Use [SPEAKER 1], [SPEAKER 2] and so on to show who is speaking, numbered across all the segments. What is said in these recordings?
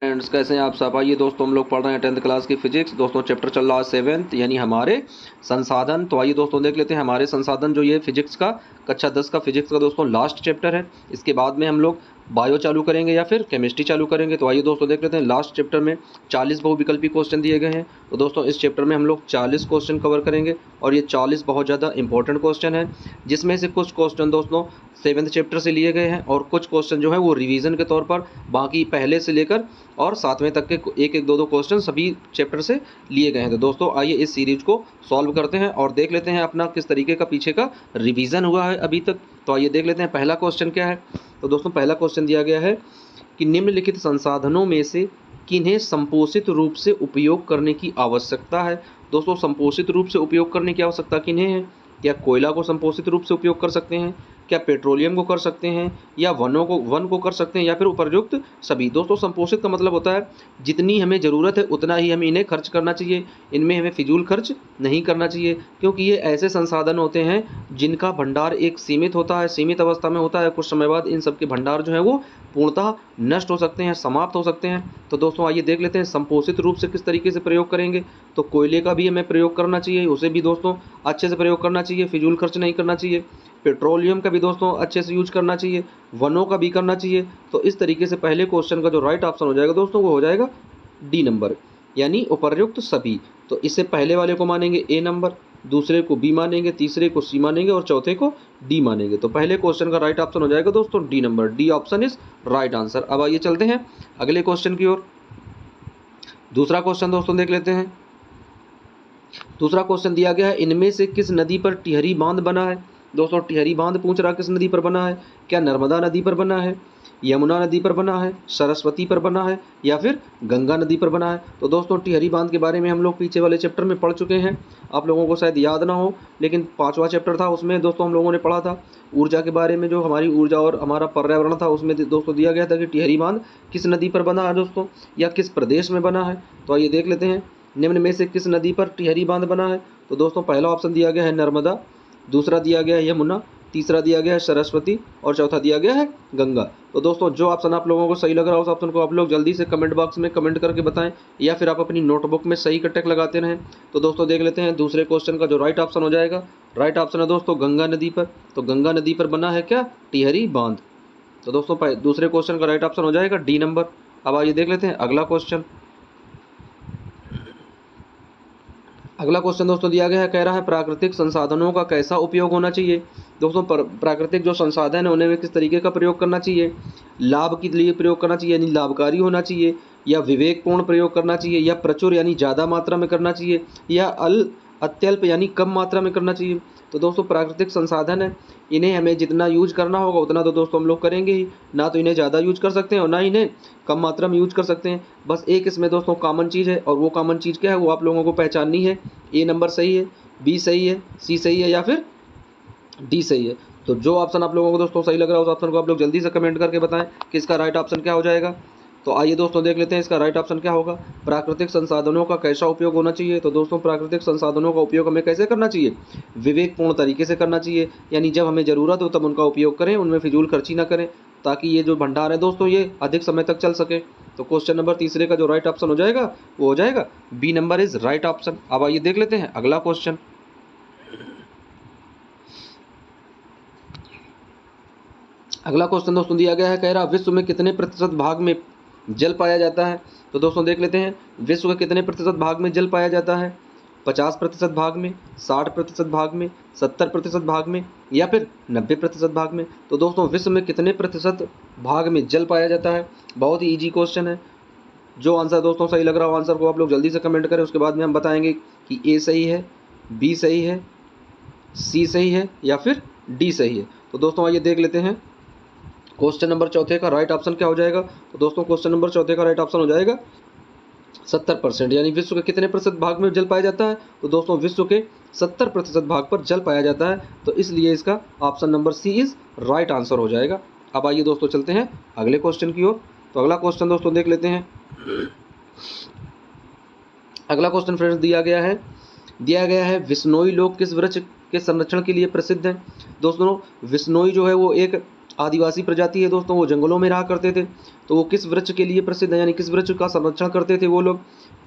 [SPEAKER 1] Friends, कैसे हैं आप सब। आइए दोस्तों, हम लोग पढ़ रहे हैं 10th क्लास की फिजिक्स। दोस्तों चैप्टर चल रहा है 7th, यानी हमारे संसाधन। तो आइए दोस्तों देख लेते हैं हमारे संसाधन। जो ये फिजिक्स का कक्षा 10 का फिजिक्स का दोस्तों लास्ट चैप्टर है। इसके बाद में हम लोग बायो चालू करेंगे या फिर केमिस्ट्री चालू करेंगे। तो आइए दोस्तों देख लेते हैं। लास्ट चैप्टर में 40 बहुविकल्पी क्वेश्चन दिए गए हैं। तो दोस्तों इस चैप्टर में हम लोग 40 क्वेश्चन कवर करेंगे और ये 40 बहुत ज़्यादा इंपॉर्टेंट क्वेश्चन है, जिसमें से कुछ क्वेश्चन दोस्तों 7th चैप्टर से लिए गए हैं और कुछ क्वेश्चन जो है वो रिवीजन के तौर पर बाकी पहले से लेकर और 7वें तक के एक एक दो क्वेश्चन सभी चैप्टर से लिए गए हैं। तो दोस्तों आइए इस सीरीज को सॉल्व करते हैं और देख लेते हैं अपना किस तरीके का पीछे का रिवीजन हुआ है अभी तक। तो आइए देख लेते हैं पहला क्वेश्चन क्या है। तो दोस्तों पहला क्वेश्चन दिया गया है कि निम्नलिखित संसाधनों में से किन्हें संपोषित रूप से उपयोग करने की आवश्यकता है। दोस्तों संपोषित रूप से उपयोग करने की आवश्यकता किन्हें है? क्या कोयला को संपोषित रूप से उपयोग कर सकते हैं, क्या पेट्रोलियम को कर सकते हैं, या वन को कर सकते हैं, या फिर उपरयुक्त सभी। दोस्तों संपोषित का मतलब होता है जितनी हमें ज़रूरत है उतना ही हमें इन्हें खर्च करना चाहिए, इनमें हमें फिजूल खर्च नहीं करना चाहिए, क्योंकि ये ऐसे संसाधन होते हैं जिनका भंडार एक सीमित होता है, सीमित अवस्था में होता है। कुछ समय बाद इन सबके भंडार जो है वो पूर्णतः नष्ट हो सकते हैं, समाप्त हो सकते हैं। तो दोस्तों आइए देख लेते हैं संपोषित रूप से किस तरीके से प्रयोग करेंगे। तो कोयले का भी हमें प्रयोग करना चाहिए, उसे भी दोस्तों अच्छे से प्रयोग करना चाहिए, फिजूल खर्च नहीं करना चाहिए। पेट्रोलियम का भी दोस्तों अच्छे से यूज करना चाहिए, वनों का भी करना चाहिए। तो इस तरीके से पहले क्वेश्चन का जो राइट ऑप्शन हो जाएगा दोस्तों वो हो जाएगा डी नंबर, यानी उपर्युक्त सभी। तो इससे पहले वाले को मानेंगे ए नंबर, दूसरे को बी मानेंगे, तीसरे को सी मानेंगे और चौथे को डी मानेंगे। तो पहले क्वेश्चन का राइट ऑप्शन हो जाएगा दोस्तों D number. D option is right answer. अब आइए चलते हैं अगले क्वेश्चन की ओर। दूसरा क्वेश्चन दोस्तों देख लेते हैं। दूसरा क्वेश्चन दिया गया है इनमें से किस नदी पर टिहरी बांध बना है। दोस्तों टिहरी बांध पूछ रहा किस नदी पर बना है? क्या नर्मदा नदी पर बना है, यमुना नदी पर बना है, सरस्वती पर बना है, या फिर गंगा नदी पर बना है? तो दोस्तों टिहरी बांध के बारे में हम लोग पीछे वाले चैप्टर में पढ़ चुके हैं। आप लोगों को शायद याद ना हो, लेकिन 5वां चैप्टर था, उसमें दोस्तों हम लोगों ने पढ़ा था ऊर्जा के बारे में। जो हमारी ऊर्जा और हमारा पर्यावरण था उसमें दोस्तों दिया गया था कि टिहरी बांध किस नदी पर बना है दोस्तों, या किस प्रदेश में बना है। तो आइए देख लेते हैं निम्न में से किस नदी पर टिहरी बांध बना है। तो दोस्तों पहला ऑप्शन दिया गया है नर्मदा, दूसरा दिया गया है यमुना, तीसरा दिया गया है सरस्वती और चौथा दिया गया है गंगा। तो दोस्तों जो ऑप्शन आप लोगों को सही लग रहा है उस ऑप्शन को आप लोग जल्दी से कमेंट बॉक्स में कमेंट करके बताएं, या फिर आप अपनी नोटबुक में सही का टिक लगाते रहें। तो दोस्तों देख लेते हैं दूसरे क्वेश्चन का जो राइट ऑप्शन हो जाएगा। राइट ऑप्शन है दोस्तों गंगा नदी पर। तो गंगा नदी पर बना है क्या? टिहरी बांध। तो दोस्तों दूसरे क्वेश्चन का राइट ऑप्शन हो जाएगा डी नंबर। अब आइए देख लेते हैं अगला क्वेश्चन। अगला क्वेश्चन दोस्तों दिया गया है, कह रहा है प्राकृतिक संसाधनों का कैसा उपयोग होना चाहिए। दोस्तों प्राकृतिक जो संसाधन है उन्हें किस तरीके का प्रयोग करना चाहिए। लाभ के लिए प्रयोग करना चाहिए यानी लाभकारी होना चाहिए, या विवेकपूर्ण प्रयोग करना चाहिए, या प्रचुर यानी ज़्यादा मात्रा में करना चाहिए, या अत्यल्प यानी कम मात्रा में करना चाहिए। तो दोस्तों प्राकृतिक संसाधन है, इन्हें हमें जितना यूज करना होगा उतना तो दोस्तों हम लोग करेंगे ही, ना तो इन्हें ज़्यादा यूज कर सकते हैं और ना इन्हें कम मात्रा में यूज कर सकते हैं। बस एक इसमें दोस्तों कॉमन चीज़ है, और वो कॉमन चीज़ क्या है वो आप लोगों को पहचाननी है। ए नंबर सही है, बी सही है, सी सही है, या फिर डी सही है। तो जो ऑप्शन आप लोगों को दोस्तों सही लग रहा है उस ऑप्शन को आप लोग जल्दी से कमेंट करके बताएं कि इसका राइट ऑप्शन क्या हो जाएगा। तो आइए दोस्तों देख लेते हैं इसका राइट ऑप्शन क्या होगा। प्राकृतिक संसाधनों का कैसा उपयोग होना चाहिए। तो दोस्तों प्राकृतिक संसाधनों का उपयोग हमें कैसे करना चाहिए? विवेकपूर्ण तरीके से करना चाहिए, यानी जब हमें ज़रूरत हो तब उनका उपयोग करें, उनमें फिजूल खर्ची ना करें, ताकि ये जो भंडार है दोस्तों ये अधिक समय तक चल सके। तो क्वेश्चन नंबर तीसरे का जो राइट ऑप्शन हो जाएगा वो हो जाएगा B number is right option. अब आइए देख लेते हैं अगला क्वेश्चन। अगला क्वेश्चन दोस्तों दिया गया है, कह रहा विश्व में कितने प्रतिशत भाग में जल पाया जाता है। तो दोस्तों देख लेते हैं विश्व के कितने प्रतिशत भाग में जल पाया जाता है। 50% भाग में, 60% भाग में, 70% भाग में, या फिर 90% भाग में। तो दोस्तों विश्व में कितने प्रतिशत भाग में जल पाया जाता है। बहुत ही ईजी क्वेश्चन है। जो आंसर दोस्तों सही लग रहा हो आंसर को आप लोग जल्दी से कमेंट करें, उसके बाद में हम बताएंगे कि ए सही है, बी सही है, सी सही है, या फिर डी सही है। तो दोस्तों आइए देख लेते हैं क्वेश्चन नंबर चौथे का राइट ऑप्शन क्या हो जाएगा। तो दोस्तों क्वेश्चन नंबर चौथे का राइट ऑप्शन हो जाएगा 70%, यानी विश्व के कितने प्रतिशत भाग में जल पाया जाता है। तो दोस्तों विश्व के 70% भाग पर जल पाया जाता है, तो इसलिए इसका option number C is right answer हो जाएगा। अब आइए दोस्तों चलते हैं अगले क्वेश्चन की ओर। तो अगला क्वेश्चन दोस्तों देख लेते हैं। अगला क्वेश्चन फ्रेंड्स दिया गया है विश्नोई लोग किस वृक्ष के संरक्षण के लिए प्रसिद्ध हैं। दोस्तों विश्नोई जो है वो एक आदिवासी प्रजाति है दोस्तों, वो जंगलों में रहा करते थे। तो वो किस वृक्ष के लिए प्रसिद्ध है, यानी किस वृक्ष का संरक्षण करते थे वो लोग?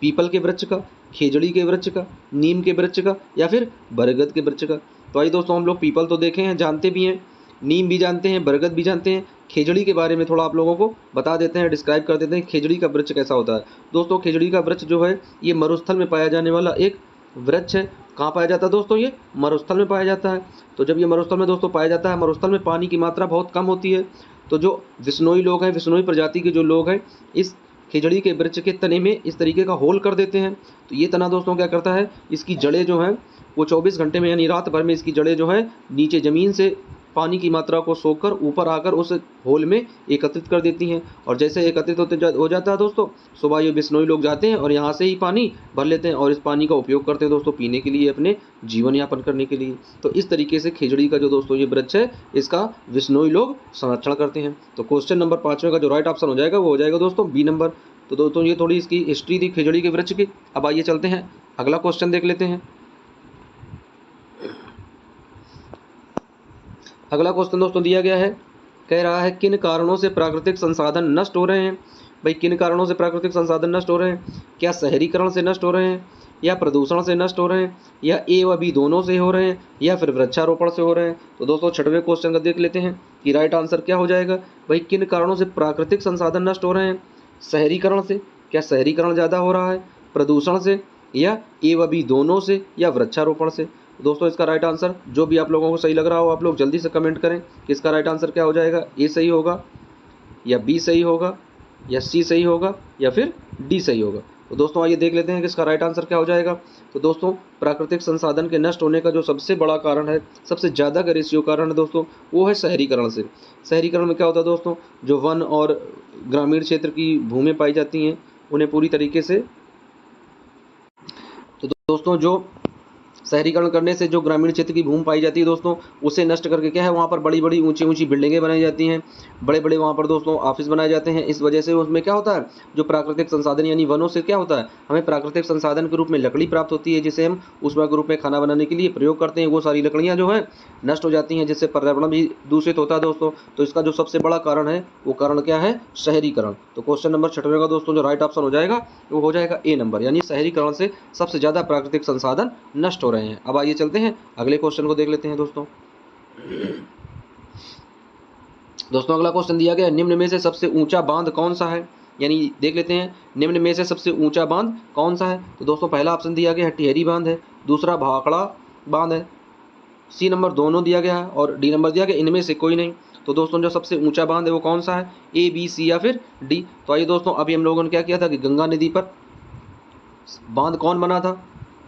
[SPEAKER 1] पीपल के वृक्ष का, खेजड़ी के वृक्ष का, नीम के वृक्ष का, या फिर बरगद के वृक्ष का? तो आइए दोस्तों, हम लोग पीपल तो देखे हैं, जानते भी हैं, नीम भी जानते हैं, बरगद भी जानते हैं। खेजड़ी के बारे में थोड़ा आप लोगों को बता देते हैं, डिस्क्राइब कर देते हैं खेजड़ी का वृक्ष कैसा होता है। दोस्तों खेजड़ी का वृक्ष जो है ये मरुस्थल में पाया जाने वाला एक वृक्ष है। कहाँ पाया जाता है दोस्तों? ये मरुस्थल में पाया जाता है। तो जब ये मरुस्थल में दोस्तों पाया जाता है, मरुस्थल में पानी की मात्रा बहुत कम होती है। तो जो विश्नोई लोग हैं, विश्नोई प्रजाति के जो लोग हैं, इस खिजड़ी के वृक्ष के तने में इस तरीके का होल कर देते हैं। तो ये तना दोस्तों क्या करता है, इसकी जड़ें जो हैं वो 24 घंटे में यानी रात भर में इसकी जड़ें जो है नीचे ज़मीन से पानी की मात्रा को सोखकर ऊपर आकर उस होल में एकत्रित कर देती हैं। और जैसे एकत्रित हो जाता है दोस्तों, सुबह ये बिश्नोई लोग जाते हैं और यहाँ से ही पानी भर लेते हैं और इस पानी का उपयोग करते हैं दोस्तों पीने के लिए, अपने जीवन यापन करने के लिए। तो इस तरीके से खिजड़ी का जो दोस्तों ये वृक्ष है, इसका बिश्नोई लोग संरक्षण करते हैं। तो क्वेश्चन नंबर 5 का जो राइट ऑप्शन हो जाएगा वो हो जाएगा दोस्तों बी नंबर। तो दोस्तों ये थोड़ी इसकी हिस्ट्री थी खिजड़ी के वृक्ष की। अब आइए चलते हैं, अगला क्वेश्चन देख लेते हैं। अगला क्वेश्चन दोस्तों दिया गया है, कह रहा है किन कारणों से प्राकृतिक संसाधन नष्ट हो रहे हैं? भाई किन कारणों से प्राकृतिक संसाधन नष्ट हो रहे हैं? क्या शहरीकरण से नष्ट हो रहे हैं, या प्रदूषण से नष्ट हो रहे हैं, या ए व बी दोनों से हो रहे हैं, या फिर वृक्षारोपण से हो रहे हैं? तो दोस्तों 6वें क्वेश्चन का देख लेते हैं कि राइट आंसर क्या हो जाएगा। भाई किन कारणों से प्राकृतिक संसाधन नष्ट हो रहे हैं? शहरीकरण से, क्या शहरीकरण ज़्यादा हो रहा है, प्रदूषण से, या ए व बी दोनों से, या वृक्षारोपण से? दोस्तों इसका राइट आंसर जो भी आप लोगों को सही लग रहा हो आप लोग जल्दी से कमेंट करें कि इसका राइट आंसर क्या हो जाएगा। ए सही होगा, या बी सही होगा, या सी सही होगा, या फिर डी सही होगा? तो दोस्तों आइए देख लेते हैं कि इसका राइट आंसर क्या हो जाएगा। तो दोस्तों प्राकृतिक संसाधन के नष्ट होने का जो सबसे बड़ा कारण है, सबसे ज़्यादा का रेशियो कारण है दोस्तों, वो है शहरीकरण से। शहरीकरण में क्या होता है दोस्तों, जो वन और ग्रामीण क्षेत्र की भूमि पाई जाती हैं उन्हें पूरी तरीके से, तो दोस्तों जो शहरीकरण करने से जो ग्रामीण क्षेत्र की भूमि पाई जाती है दोस्तों, उसे नष्ट करके क्या है, वहाँ पर बड़ी बड़ी ऊंची ऊंची बिल्डिंगें बनाई जाती हैं, बड़े बड़े वहाँ पर दोस्तों ऑफिस बनाए जाते हैं। इस वजह से उसमें क्या होता है, जो प्राकृतिक संसाधन यानी वनों से क्या होता है, हमें प्राकृतिक संसाधन के रूप में लकड़ी प्राप्त होती है, जिसे हम ऊष्मा के रूप में खाना बनाने के लिए प्रयोग करते हैं। वो सारी लकड़ियाँ जो है नष्ट हो जाती हैं, जिससे पर्यावरण भी दूषित होता है दोस्तों। तो इसका जो सबसे बड़ा कारण है वो कारण क्या है, शहरीकरण। तो क्वेश्चन नंबर 6 का दोस्तों जो राइट ऑप्शन हो जाएगा वो हो जाएगा ए नंबर, यानी शहरीकरण से सबसे ज़्यादा प्राकृतिक संसाधन नष्ट हो रहे हैं। अब आइए चलते हैं अगले क्वेश्चन को देख लेते हैं दोस्तों। दोस्तों अगला क्वेश्चन दिया गया, निम्न में से सबसे ऊंचा बांध कौन सा है? यानी देख लेते हैं निम्न में से सबसे ऊंचा बांध कौन सा है। तो दोस्तों पहला ऑप्शन दिया गया है टिहरी बांध है, दूसरा भाखड़ा बांध है, सी नंबर दोनों दिया गया है, और डी नंबर दिया गया इनमें से कोई नहीं। तो दोस्तों जो सबसे ऊंचा बांध है वो कौन सा है, ए बी सी या फिर डी? तो आइए दोस्तों, अभी हम लोगों ने क्या किया था कि गंगा नदी पर बांध कौन बना था?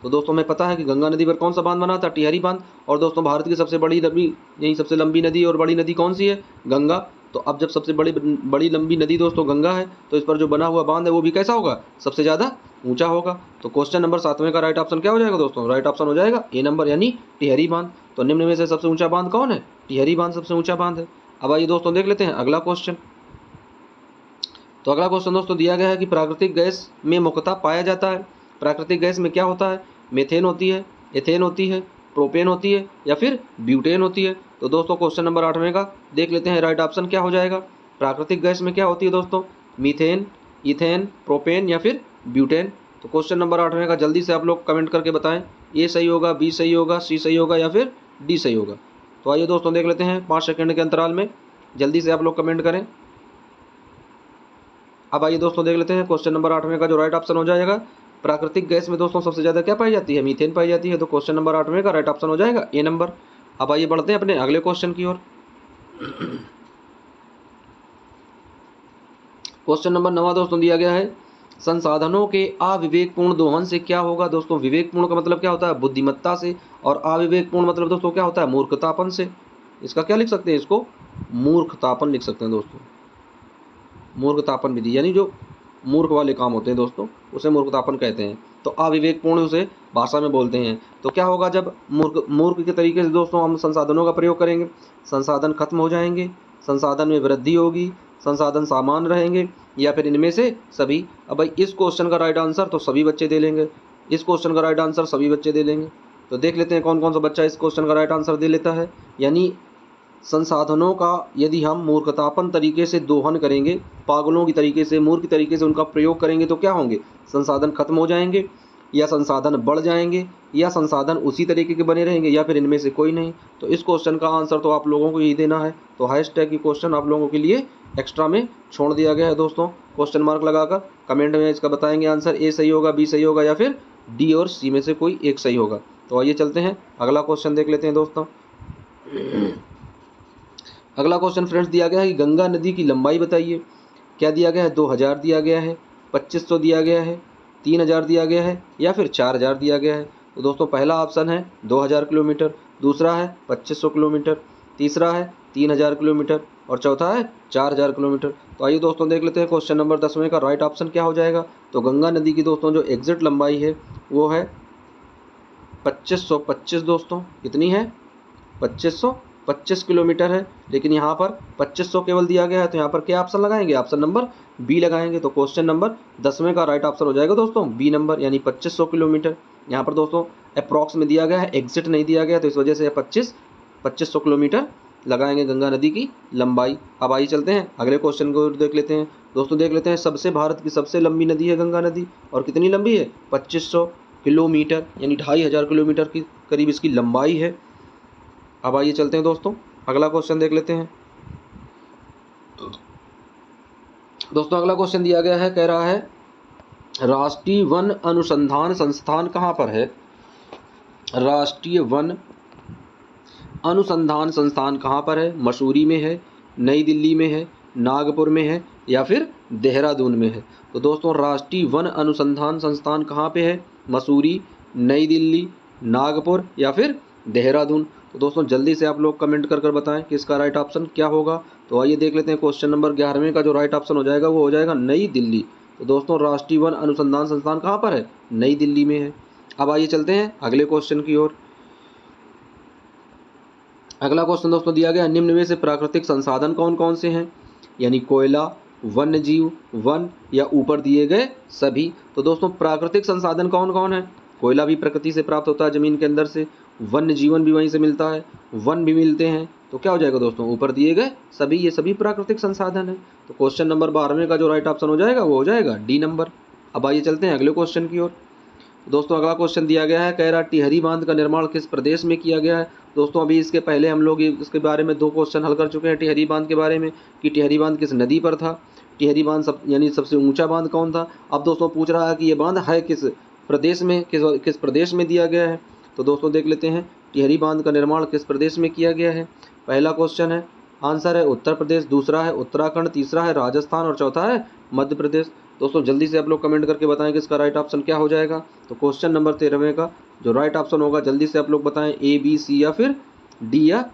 [SPEAKER 1] तो दोस्तों हमें पता है कि गंगा नदी पर कौन सा बांध बना था, टिहरी बांध। और दोस्तों भारत की सबसे बड़ी नदी, यही सबसे लंबी नदी और बड़ी नदी कौन सी है, गंगा। तो अब जब सबसे बड़ी लंबी नदी दोस्तों गंगा है, तो इस पर जो बना हुआ बांध है वो भी कैसा होगा, सबसे ज़्यादा ऊंचा होगा। तो क्वेश्चन नंबर 7 का राइट ऑप्शन क्या हो जाएगा दोस्तों, राइट ऑप्शन हो जाएगा ए नंबर, यानी टिहरी बांध। तो निम्न में से सबसे ऊंचा बांध कौन है, टिहरी बांध सबसे ऊंचा बांध है। अब आइए दोस्तों देख लेते हैं अगला क्वेश्चन। तो अगला क्वेश्चन दोस्तों दिया गया है कि प्राकृतिक गैस में मुख्यतः पाया जाता है, प्राकृतिक गैस में क्या होता है, मेथेन होती है, एथेन होती है, प्रोपेन होती है, या फिर ब्यूटेन होती है? तो दोस्तों क्वेश्चन नंबर 8 का देख लेते हैं राइट ऑप्शन क्या हो जाएगा। प्राकृतिक गैस में क्या होती है दोस्तों, मीथेन, इथेन, प्रोपेन, या फिर ब्यूटेन? तो क्वेश्चन नंबर 8 का जल्दी से आप लोग कमेंट करके बताएं, ए सही होगा, बी सही होगा, सी सही होगा, या फिर डी सही होगा? तो आइए दोस्तों देख लेते हैं 5 सेकंड के अंतराल में, जल्दी से आप लोग कमेंट करें। अब आइए दोस्तों देख लेते हैं क्वेश्चन नंबर 8 का जो राइट ऑप्शन हो जाएगा, प्राकृतिक गैस में दोस्तों सबसे ज़्यादा क्या पाई जाती है, मीथेन पाई जाती है। तो क्वेश्चन नंबर 8 का राइट ऑप्शन हो जाएगा ए नंबर। अब आइए बढ़ते हैं अपने अगले क्वेश्चन की ओर। क्वेश्चन नंबर 9 दोस्तों दिया गया है, संसाधनों के अविवेकपूर्ण दोहन से क्या होगा। दोस्तों विवेकपूर्ण का मतलब क्या होता है, बुद्धिमत्ता से, और अविवेकपूर्ण मतलब दोस्तों क्या होता है, मूर्खतापन से। इसका क्या लिख सकते हैं, इसको मूर्खतापन लिख सकते हैं दोस्तों, मूर्खतापन विधि, यानी जो मूर्ख वाले काम होते हैं दोस्तों उसे मूर्खतापन कहते हैं। तो अविवेकपूर्ण उसे भाषा में बोलते हैं। तो क्या होगा, जब मूर्ख के तरीके से दोस्तों हम संसाधनों का प्रयोग करेंगे, संसाधन खत्म हो जाएंगे, संसाधन में वृद्धि होगी, संसाधन सामान्य रहेंगे, या फिर इनमें से सभी। अब भाई इस क्वेश्चन का राइट आंसर तो सभी बच्चे दे लेंगे, इस क्वेश्चन का राइट आंसर सभी बच्चे दे लेंगे। तो देख लेते हैं कौन कौन सा बच्चा इस क्वेश्चन का राइट आंसर दे लेता है, यानी संसाधनों का यदि हम मूर्खतापन तरीके से दोहन करेंगे, पागलों की तरीके से, मूर्ख तरीके से उनका प्रयोग करेंगे तो क्या होंगे? संसाधन खत्म हो जाएंगे, या संसाधन बढ़ जाएंगे, या संसाधन उसी तरीके के बने रहेंगे, या फिर इनमें से कोई नहीं। तो इस क्वेश्चन का आंसर तो आप लोगों को यही देना है। तो हैशटैग की क्वेश्चन आप लोगों के लिए एक्स्ट्रा में छोड़ दिया गया है दोस्तों, क्वेश्चन मार्क लगाकर। कमेंट में इसका बताएंगे आंसर, ए सही होगा, बी सही होगा, या फिर डी और सी में से कोई एक सही होगा। तो आइए चलते हैं अगला क्वेश्चन देख लेते हैं दोस्तों। अगला क्वेश्चन फ्रेंड्स दिया गया है कि गंगा नदी की लंबाई बताइए। क्या दिया गया है? 2000 दिया गया है, 2500 दिया गया है, 3000 दिया गया है, या फिर 4000 दिया गया है। तो दोस्तों पहला ऑप्शन है 2000 किलोमीटर, दूसरा है 2500 किलोमीटर, तीसरा है 3000 किलोमीटर और चौथा है 4000 किलोमीटर। तो आइए दोस्तों देख लेते हैं क्वेश्चन नंबर 10वें का राइट ऑप्शन क्या हो जाएगा। तो गंगा नदी की दोस्तों जो एग्जैक्ट लंबाई है वो है 2525 दोस्तों। कितनी है? 2525 किलोमीटर है। लेकिन यहाँ पर 2500 केवल दिया गया है, तो यहाँ पर क्या ऑप्शन लगाएंगे? ऑप्शन नंबर बी लगाएंगे। तो क्वेश्चन नंबर 10वें का राइट ऑप्शन हो जाएगा दोस्तों बी नंबर, यानी 2500 किलोमीटर। यहाँ पर दोस्तों अप्रॉक्स में दिया गया है, एग्जिट नहीं दिया गया, तो इस वजह से 2500 किलोमीटर लगाएंगे गंगा नदी की लंबाई। अब आइए चलते हैं अगले क्वेश्चन को देख लेते हैं दोस्तों। देख लेते हैं सबसे भारत की सबसे लंबी नदी है गंगा नदी, और कितनी लंबी है? 2500 किलोमीटर, यानी 2500 किलोमीटर की करीब इसकी लंबाई है। अब आइए चलते हैं दोस्तों अगला क्वेश्चन देख लेते हैं दोस्तों। अगला क्वेश्चन दिया गया है, कह रहा है राष्ट्रीय वन अनुसंधान संस्थान कहाँ पर है? राष्ट्रीय वन अनुसंधान संस्थान कहाँ पर है? मसूरी में है, नई दिल्ली में है, नागपुर में है, या फिर देहरादून में है। तो दोस्तों राष्ट्रीय वन अनुसंधान संस्थान कहाँ पे है? मसूरी, नई दिल्ली, नागपुर, या फिर देहरादून। तो दोस्तों जल्दी से आप लोग कमेंट कर बताएं कि इसका राइट ऑप्शन क्या होगा। तो आइए देख लेते हैं क्वेश्चन नंबर 11वें का जो राइट ऑप्शन हो जाएगा वो हो जाएगा नई दिल्ली। तो दोस्तों राष्ट्रीय वन अनुसंधान संस्थान कहाँ पर है? नई दिल्ली में है। अब आइए चलते हैं अगले क्वेश्चन की ओर। अगला क्वेश्चन दोस्तों दिया गया, निम्न में से प्राकृतिक संसाधन कौन कौन से हैं? यानी कोयला, वन्य जीव, वन, या ऊपर दिए गए सभी। तो दोस्तों प्राकृतिक संसाधन कौन कौन है? कोयला भी प्रकृति से प्राप्त होता है जमीन के अंदर से, वन्य जीवन भी वहीं से मिलता है, वन भी मिलते हैं। तो क्या हो जाएगा दोस्तों? ऊपर दिए गए सभी, ये सभी प्राकृतिक संसाधन है। तो क्वेश्चन नंबर 12वें का जो राइट ऑप्शन हो जाएगा वो हो जाएगा डी नंबर। अब आइए चलते हैं अगले क्वेश्चन की ओर। दोस्तों अगला क्वेश्चन दिया गया है, कह रहा टिहरी बांध का निर्माण किस प्रदेश में किया गया है? दोस्तों अभी इसके पहले हम लोग इसके बारे में 2 क्वेश्चन हल कर चुके हैं टिहरी बांध के बारे में, कि टिहरी बांध किस नदी पर था, टिहरी बांध यानी सबसे ऊंचा बांध कौन था। अब दोस्तों पूछ रहा है कि ये बांध है किस प्रदेश में, किस प्रदेश में दिया गया है। तो दोस्तों देख लेते हैं टिहरी बांध का निर्माण किस प्रदेश में किया गया है। पहला क्वेश्चन है, आंसर है उत्तर प्रदेश, दूसरा है उत्तराखंड, तीसरा है राजस्थान और चौथा है मध्य प्रदेश। दोस्तों जल्दी से आप लोग कमेंट करके बताएं कि इसका राइट ऑप्शन क्या हो जाएगा। तो क्वेश्चन नंबर 13वें का जो राइट ऑप्शन होगा जल्दी से आप लोग बताएं, ए, बी, सी या फिर डी या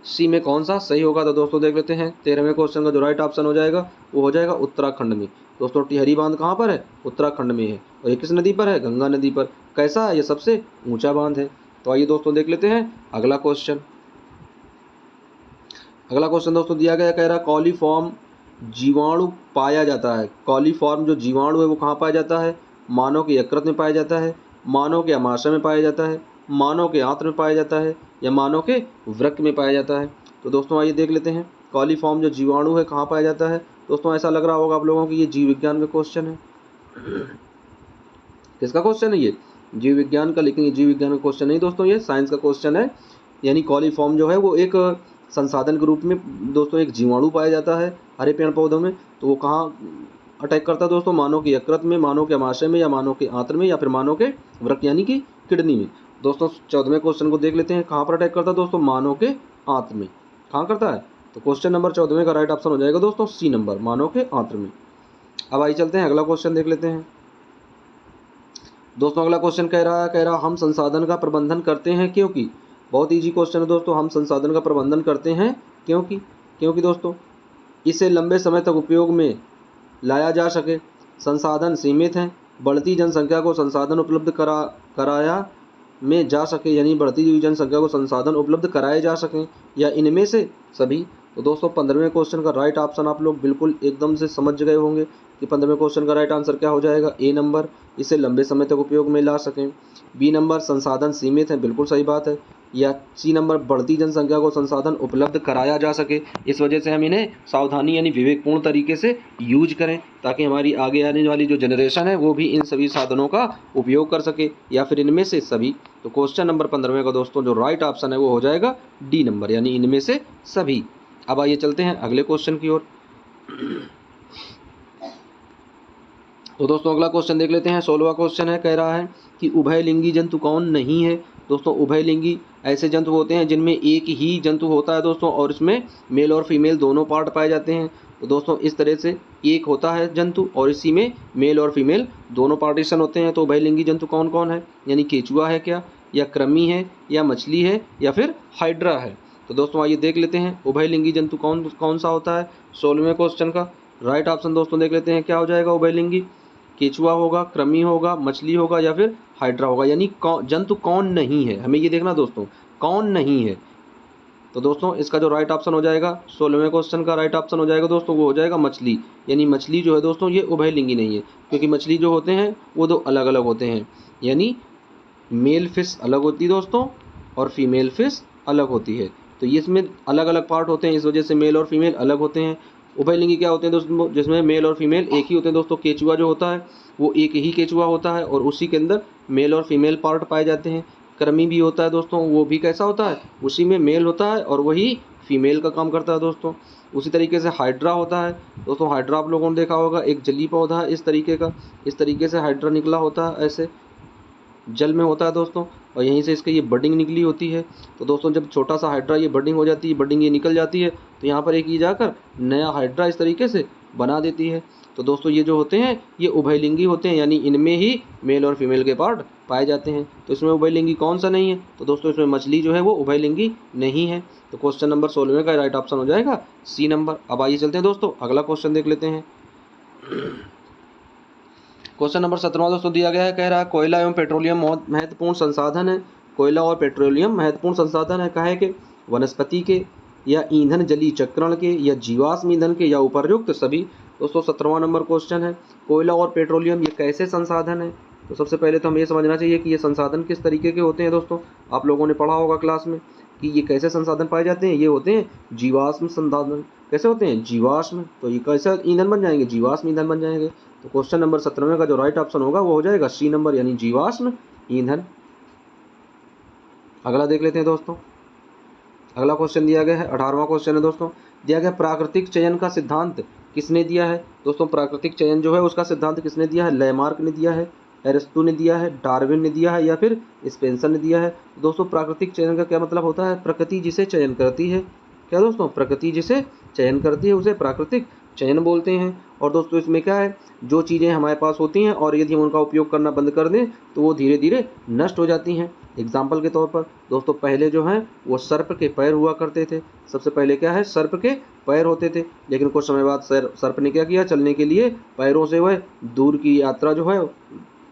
[SPEAKER 1] सी में कौन सा सही होगा। तो दोस्तों देख लेते हैं 13वें क्वेश्चन का जो राइट ऑप्शन हो जाएगा वो हो जाएगा उत्तराखंड में। दोस्तों टिहरी बांध कहाँ पर है? उत्तराखंड में है। और ये किस नदी पर है? गंगा नदी पर। कैसा है? ये सबसे ऊंचा बांध है। तो आइए दोस्तों देख लेते हैं अगला क्वेश्चन। अगला क्वेश्चन दोस्तों दिया गया, कह रहा कॉलीफॉर्म जीवाणु पाया जाता है। कॉलीफॉर्म जो जीवाणु है वो कहाँ पाया जाता है? मानव के यकृत में पाया जाता है, मानव के अमाशय में पाया जाता है, मानव के आंत्र में पाया जाता है, या मानव के वृक्क में पाया जाता है। तो दोस्तों आइए देख लेते हैं कॉलीफॉर्म जो जीवाणु है कहाँ पाया जाता है। दोस्तों ऐसा लग रहा होगा आप लोगों को ये जीव विज्ञान का क्वेश्चन है। किसका क्वेश्चन है ये? जीव विज्ञान का। लेकिन ये जीव विज्ञान का क्वेश्चन नहीं दोस्तों, ये साइंस का क्वेश्चन है। यानी कॉलीफॉर्म जो है वो एक संसाधन के रूप में दोस्तों एक जीवाणु पाया जाता है हरे पेड़ पौधों में। तो वो कहाँ अटैक करता है दोस्तों? मानव के यकृत में, मानव के अमाशय में, या मानव के आंत्र में, या फिर मानव के वृक्क यानी कि किडनी में। दोस्तों 14वें क्वेश्चन को देख लेते हैं, कहाँ पर अटैक करता है दोस्तों? मानव के आंत्र में। कहाँ करता है? तो क्वेश्चन नंबर 14वें का राइट ऑप्शन हो जाएगा दोस्तों सी नंबर, मानव के आंत्र में। अब आइए चलते हैं अगला क्वेश्चन देख लेते हैं दोस्तों। अगला क्वेश्चन कह रहा हम संसाधन का प्रबंधन करते हैं क्योंकि। बहुत ईजी क्वेश्चन है दोस्तों। हम संसाधन का प्रबंधन करते हैं क्योंकि दोस्तों इसे लंबे समय तक उपयोग में लाया जा सके। संसाधन सीमित हैं, बढ़ती जनसंख्या को संसाधन उपलब्ध कराया में जा सके, यानी बढ़ती हुई जनसंख्या को संसाधन उपलब्ध कराए जा सकें, या इनमें से सभी। तो दोस्तों 15वें क्वेश्चन का राइट ऑप्शन आप लोग बिल्कुल एकदम से समझ गए होंगे कि 15वें क्वेश्चन का राइट आंसर क्या हो जाएगा? ए नंबर, इसे लंबे समय तक उपयोग में ला सकें। बी नंबर, संसाधन सीमित हैं, बिल्कुल सही बात है। या सी नंबर बढ़ती जनसंख्या को संसाधन उपलब्ध कराया जा सके, इस वजह से हम इन्हें सावधानी यानी विवेकपूर्ण तरीके से यूज करें ताकि हमारी आगे आने वाली जो जनरेशन है वो भी इन सभी साधनों का उपयोग कर सके, या फिर इनमें से सभी। तो क्वेश्चन नंबर 15 का दोस्तों जो राइट ऑप्शन है वो हो जाएगा डी नंबर, यानी इनमें से सभी। अब आइए चलते हैं अगले क्वेश्चन की ओर। तो दोस्तों अगला क्वेश्चन देख लेते हैं। 16वां क्वेश्चन है, कह रहा है कि उभयलिंगी जंतु कौन नहीं है। दोस्तों उभयलिंगी ऐसे जंतु होते हैं जिनमें एक ही जंतु होता है दोस्तों, और इसमें मेल और फीमेल दोनों पार्ट पाए जाते हैं। तो दोस्तों इस तरह से एक होता है जंतु और इसी में मेल और फीमेल दोनों पार्टीशन होते हैं। तो उभयलिंगी जंतु कौन कौन है, यानी केचुआ है क्या, या कृमि है, या मछली है, या फिर हाइड्रा है। तो दोस्तों आइए देख लेते हैं उभयलिंगी जंतु कौन कौन सा होता है। 16वें क्वेश्चन का राइट ऑप्शन दोस्तों देख लेते हैं क्या हो जाएगा। उभयलिंगी केचुआ होगा, कृमि होगा, मछली होगा, या फिर हाइड्रा होगा। यानी जंतु कौन नहीं है, हमें ये देखना दोस्तों कौन नहीं है। तो दोस्तों इसका जो राइट ऑप्शन हो जाएगा 16वें क्वेश्चन का राइट ऑप्शन हो जाएगा दोस्तों वो हो जाएगा मछली। यानी मछली जो है दोस्तों ये उभयलिंगी नहीं है, क्योंकि मछली जो होते हैं वो दो अलग अलग होते हैं, यानी मेल फिश अलग होती है दोस्तों और फीमेल फिश अलग होती है। तो ये इसमें अलग अलग पार्ट होते हैं, इस वजह से मेल और फीमेल अलग होते हैं। उभयलिंगी क्या होते हैं दोस्तों, जिसमें मेल और फीमेल एक ही होते हैं दोस्तों। केचुआ जो होता है वो एक ही केचुआ होता है और उसी के अंदर मेल और फीमेल पार्ट पाए जाते हैं। कृमि भी होता है दोस्तों, वो भी कैसा होता है, उसी में मेल होता है और वही फीमेल का काम करता है दोस्तों। उसी तरीके से हाइड्रा होता है दोस्तों। हाइड्रा आप लोगों ने देखा होगा, एक जली पौधा है इस तरीके का, इस तरीके से हाइड्रा निकला होता है, ऐसे जल में होता है दोस्तों, और यहीं से इसके ये बडिंग निकली होती है। तो दोस्तों जब छोटा सा हाइड्रा ये बडिंग हो जाती है, बडिंग ये निकल जाती है, तो यहाँ पर एक ये जाकर नया हाइड्रा इस तरीके से बना देती है। तो दोस्तों ये जो होते हैं ये उभयलिंगी होते हैं, यानी इनमें ही मेल और फीमेल के पार्ट पाए जाते हैं। तो इसमें उभयलिंगी कौन सा नहीं है, तो दोस्तों इसमें मछली जो है वो उभयलिंगी नहीं है। तो क्वेश्चन नंबर 16 का राइट ऑप्शन हो जाएगा सी नंबर। अब आइए चलते हैं दोस्तों अगला क्वेश्चन देख लेते हैं। क्वेश्चन नंबर 17 दोस्तों दिया गया है, कह रहा है कोयला एवं पेट्रोलियम महत्वपूर्ण संसाधन है। कोयला और पेट्रोलियम महत्वपूर्ण संसाधन है, काहे के, वनस्पति के, या ईंधन जलीय चक्रण के, या जीवाश्म ईंधन के, या उपर्युक्त सभी। दोस्तों 17वां नंबर क्वेश्चन है, कोयला और पेट्रोलियम ये कैसे संसाधन है। तो सबसे पहले तो हमें ये समझना चाहिए कि ये संसाधन किस तरीके के होते हैं दोस्तों। आप लोगों ने पढ़ा होगा क्लास में कि ये कैसे संसाधन पाए जाते हैं। ये होते हैं जीवाश्म संसाधन। कैसे होते हैं, जीवाश्म। तो ये कैसे ईंधन बन जाएंगे, जीवाश्म ईंधन बन जाएंगे। तो क्वेश्चन नंबर 17 का जो राइट ऑप्शन होगा वो हो जाएगा सी नंबर, यानी जीवाश्म ईंधन। अगला देख लेते हैं दोस्तों। अगला क्वेश्चन दिया गया है 18वां क्वेश्चन है दोस्तों, दिया गया प्राकृतिक चयन का सिद्धांत किसने दिया है। दोस्तों प्राकृतिक चयन जो है उसका सिद्धांत किसने दिया है, लेमार्क ने दिया है, एरिस्टो ने दिया है, डार्विन ने दिया है, या फिर स्पेंसर ने दिया है। दोस्तों प्राकृतिक चयन का क्या मतलब होता है, प्रकृति जिसे चयन करती है। क्या दोस्तों, प्रकृति जिसे चयन करती है उसे प्राकृतिक चयन बोलते हैं। और दोस्तों इसमें क्या है, जो चीज़ें हमारे पास होती हैं और यदि हम उनका उपयोग करना बंद कर दें तो वो धीरे धीरे नष्ट हो जाती हैं। एग्जाम्पल के तौर पर दोस्तों पहले जो हैं वो सर्प के पैर हुआ करते थे। सबसे पहले क्या है, सर्प के पैर होते थे, लेकिन कुछ समय बाद सर्प ने क्या किया, चलने के लिए पैरों से वह दूर की यात्रा जो है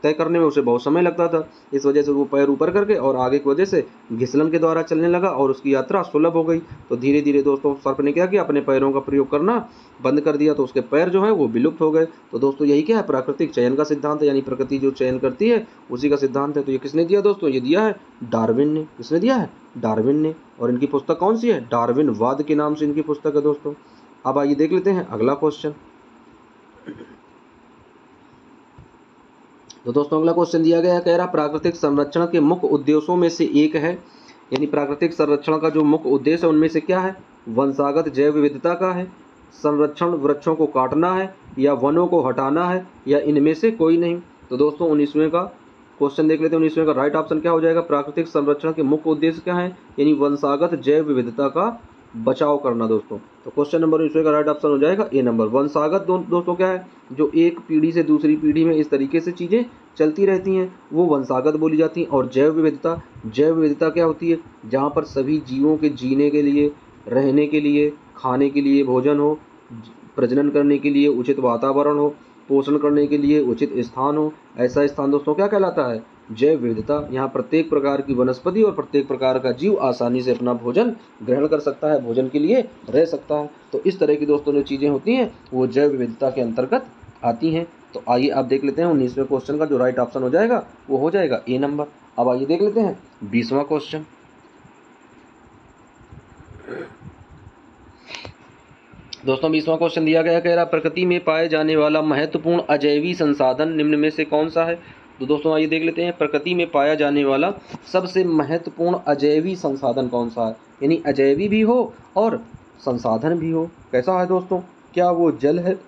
[SPEAKER 1] तय करने में उसे बहुत समय लगता था। इस वजह से वो पैर ऊपर करके और आगे की वजह से घिसलन के द्वारा चलने लगा और उसकी यात्रा सुलभ हो गई। तो धीरे धीरे दोस्तों सर्प ने क्या किया, अपने पैरों का प्रयोग करना बंद कर दिया, तो उसके पैर जो है वो विलुप्त हो गए। तो दोस्तों यही क्या है, प्राकृतिक चयन का सिद्धांत है, यानी प्रकृति जो चयन करती है उसी का सिद्धांत है। तो ये किसने दिया दोस्तों, ये दिया है डार्विन ने। किसने दिया है, डार्विन ने। और इनकी पुस्तक कौन सी है, डार्विनवाद के नाम से इनकी पुस्तक है दोस्तों। अब आइए देख लेते हैं अगला क्वेश्चन। तो दोस्तों अगला क्वेश्चन दिया गया है, कह रहा प्राकृतिक संरक्षण के मुख्य उद्देश्यों में से एक है, यानी प्राकृतिक संरक्षण का जो मुख्य उद्देश्य है उनमें से क्या है, वंशागत जैव विविधता का है, संरक्षण वृक्षों को काटना है, या वनों को हटाना है, या इनमें से कोई नहीं। तो दोस्तों 19वें का क्वेश्चन देख लेते हैं। 19वें का राइट ऑप्शन क्या हो जाएगा, प्राकृतिक संरक्षण के मुख्य उद्देश्य क्या है, यानी वंशागत जैव विविधता का बचाव करना दोस्तों। तो क्वेश्चन नंबर 19 का राइट ऑप्शन हो जाएगा ए नंबर। वंशागत दोस्तों क्या है, जो एक पीढ़ी से दूसरी पीढ़ी में इस तरीके से चीज़ें चलती रहती हैं वो वंशागत बोली जाती हैं। और जैव विविधता, जैव विविधता क्या होती है, जहाँ पर सभी जीवों के जीने के लिए, रहने के लिए, खाने के लिए भोजन हो, प्रजनन करने के लिए उचित वातावरण हो, पोषण करने के लिए उचित स्थान हो, ऐसा स्थान दोस्तों क्या कहलाता है, जैव विविधता। यहाँ प्रत्येक प्रकार की वनस्पति और प्रत्येक प्रकार का जीव आसानी से अपना भोजन ग्रहण कर सकता है, भोजन के लिए रह सकता है। तो इस तरह की दोस्तों जो चीज़ें होती हैं वो जैव विविधता के अंतर्गत आती हैं। तो आइए आप देख लेते हैं 19वें क्वेश्चन का जो राइट ऑप्शन हो जाएगा वो हो जाएगा ए नंबर। अब आइए देख लेते हैं 20वां क्वेश्चन। दोस्तों 20वां क्वेश्चन दिया गया, कह रहा प्रकृति में पाए जाने वाला महत्वपूर्ण अजैवी संसाधन निम्न में से कौन सा है। तो दोस्तों आइए देख लेते हैं, प्रकृति में पाया जाने वाला सबसे महत्वपूर्ण अजैवी संसाधन कौन सा है, यानी अजैवी भी हो और संसाधन भी हो। कैसा है दोस्तों, क्या वो जल है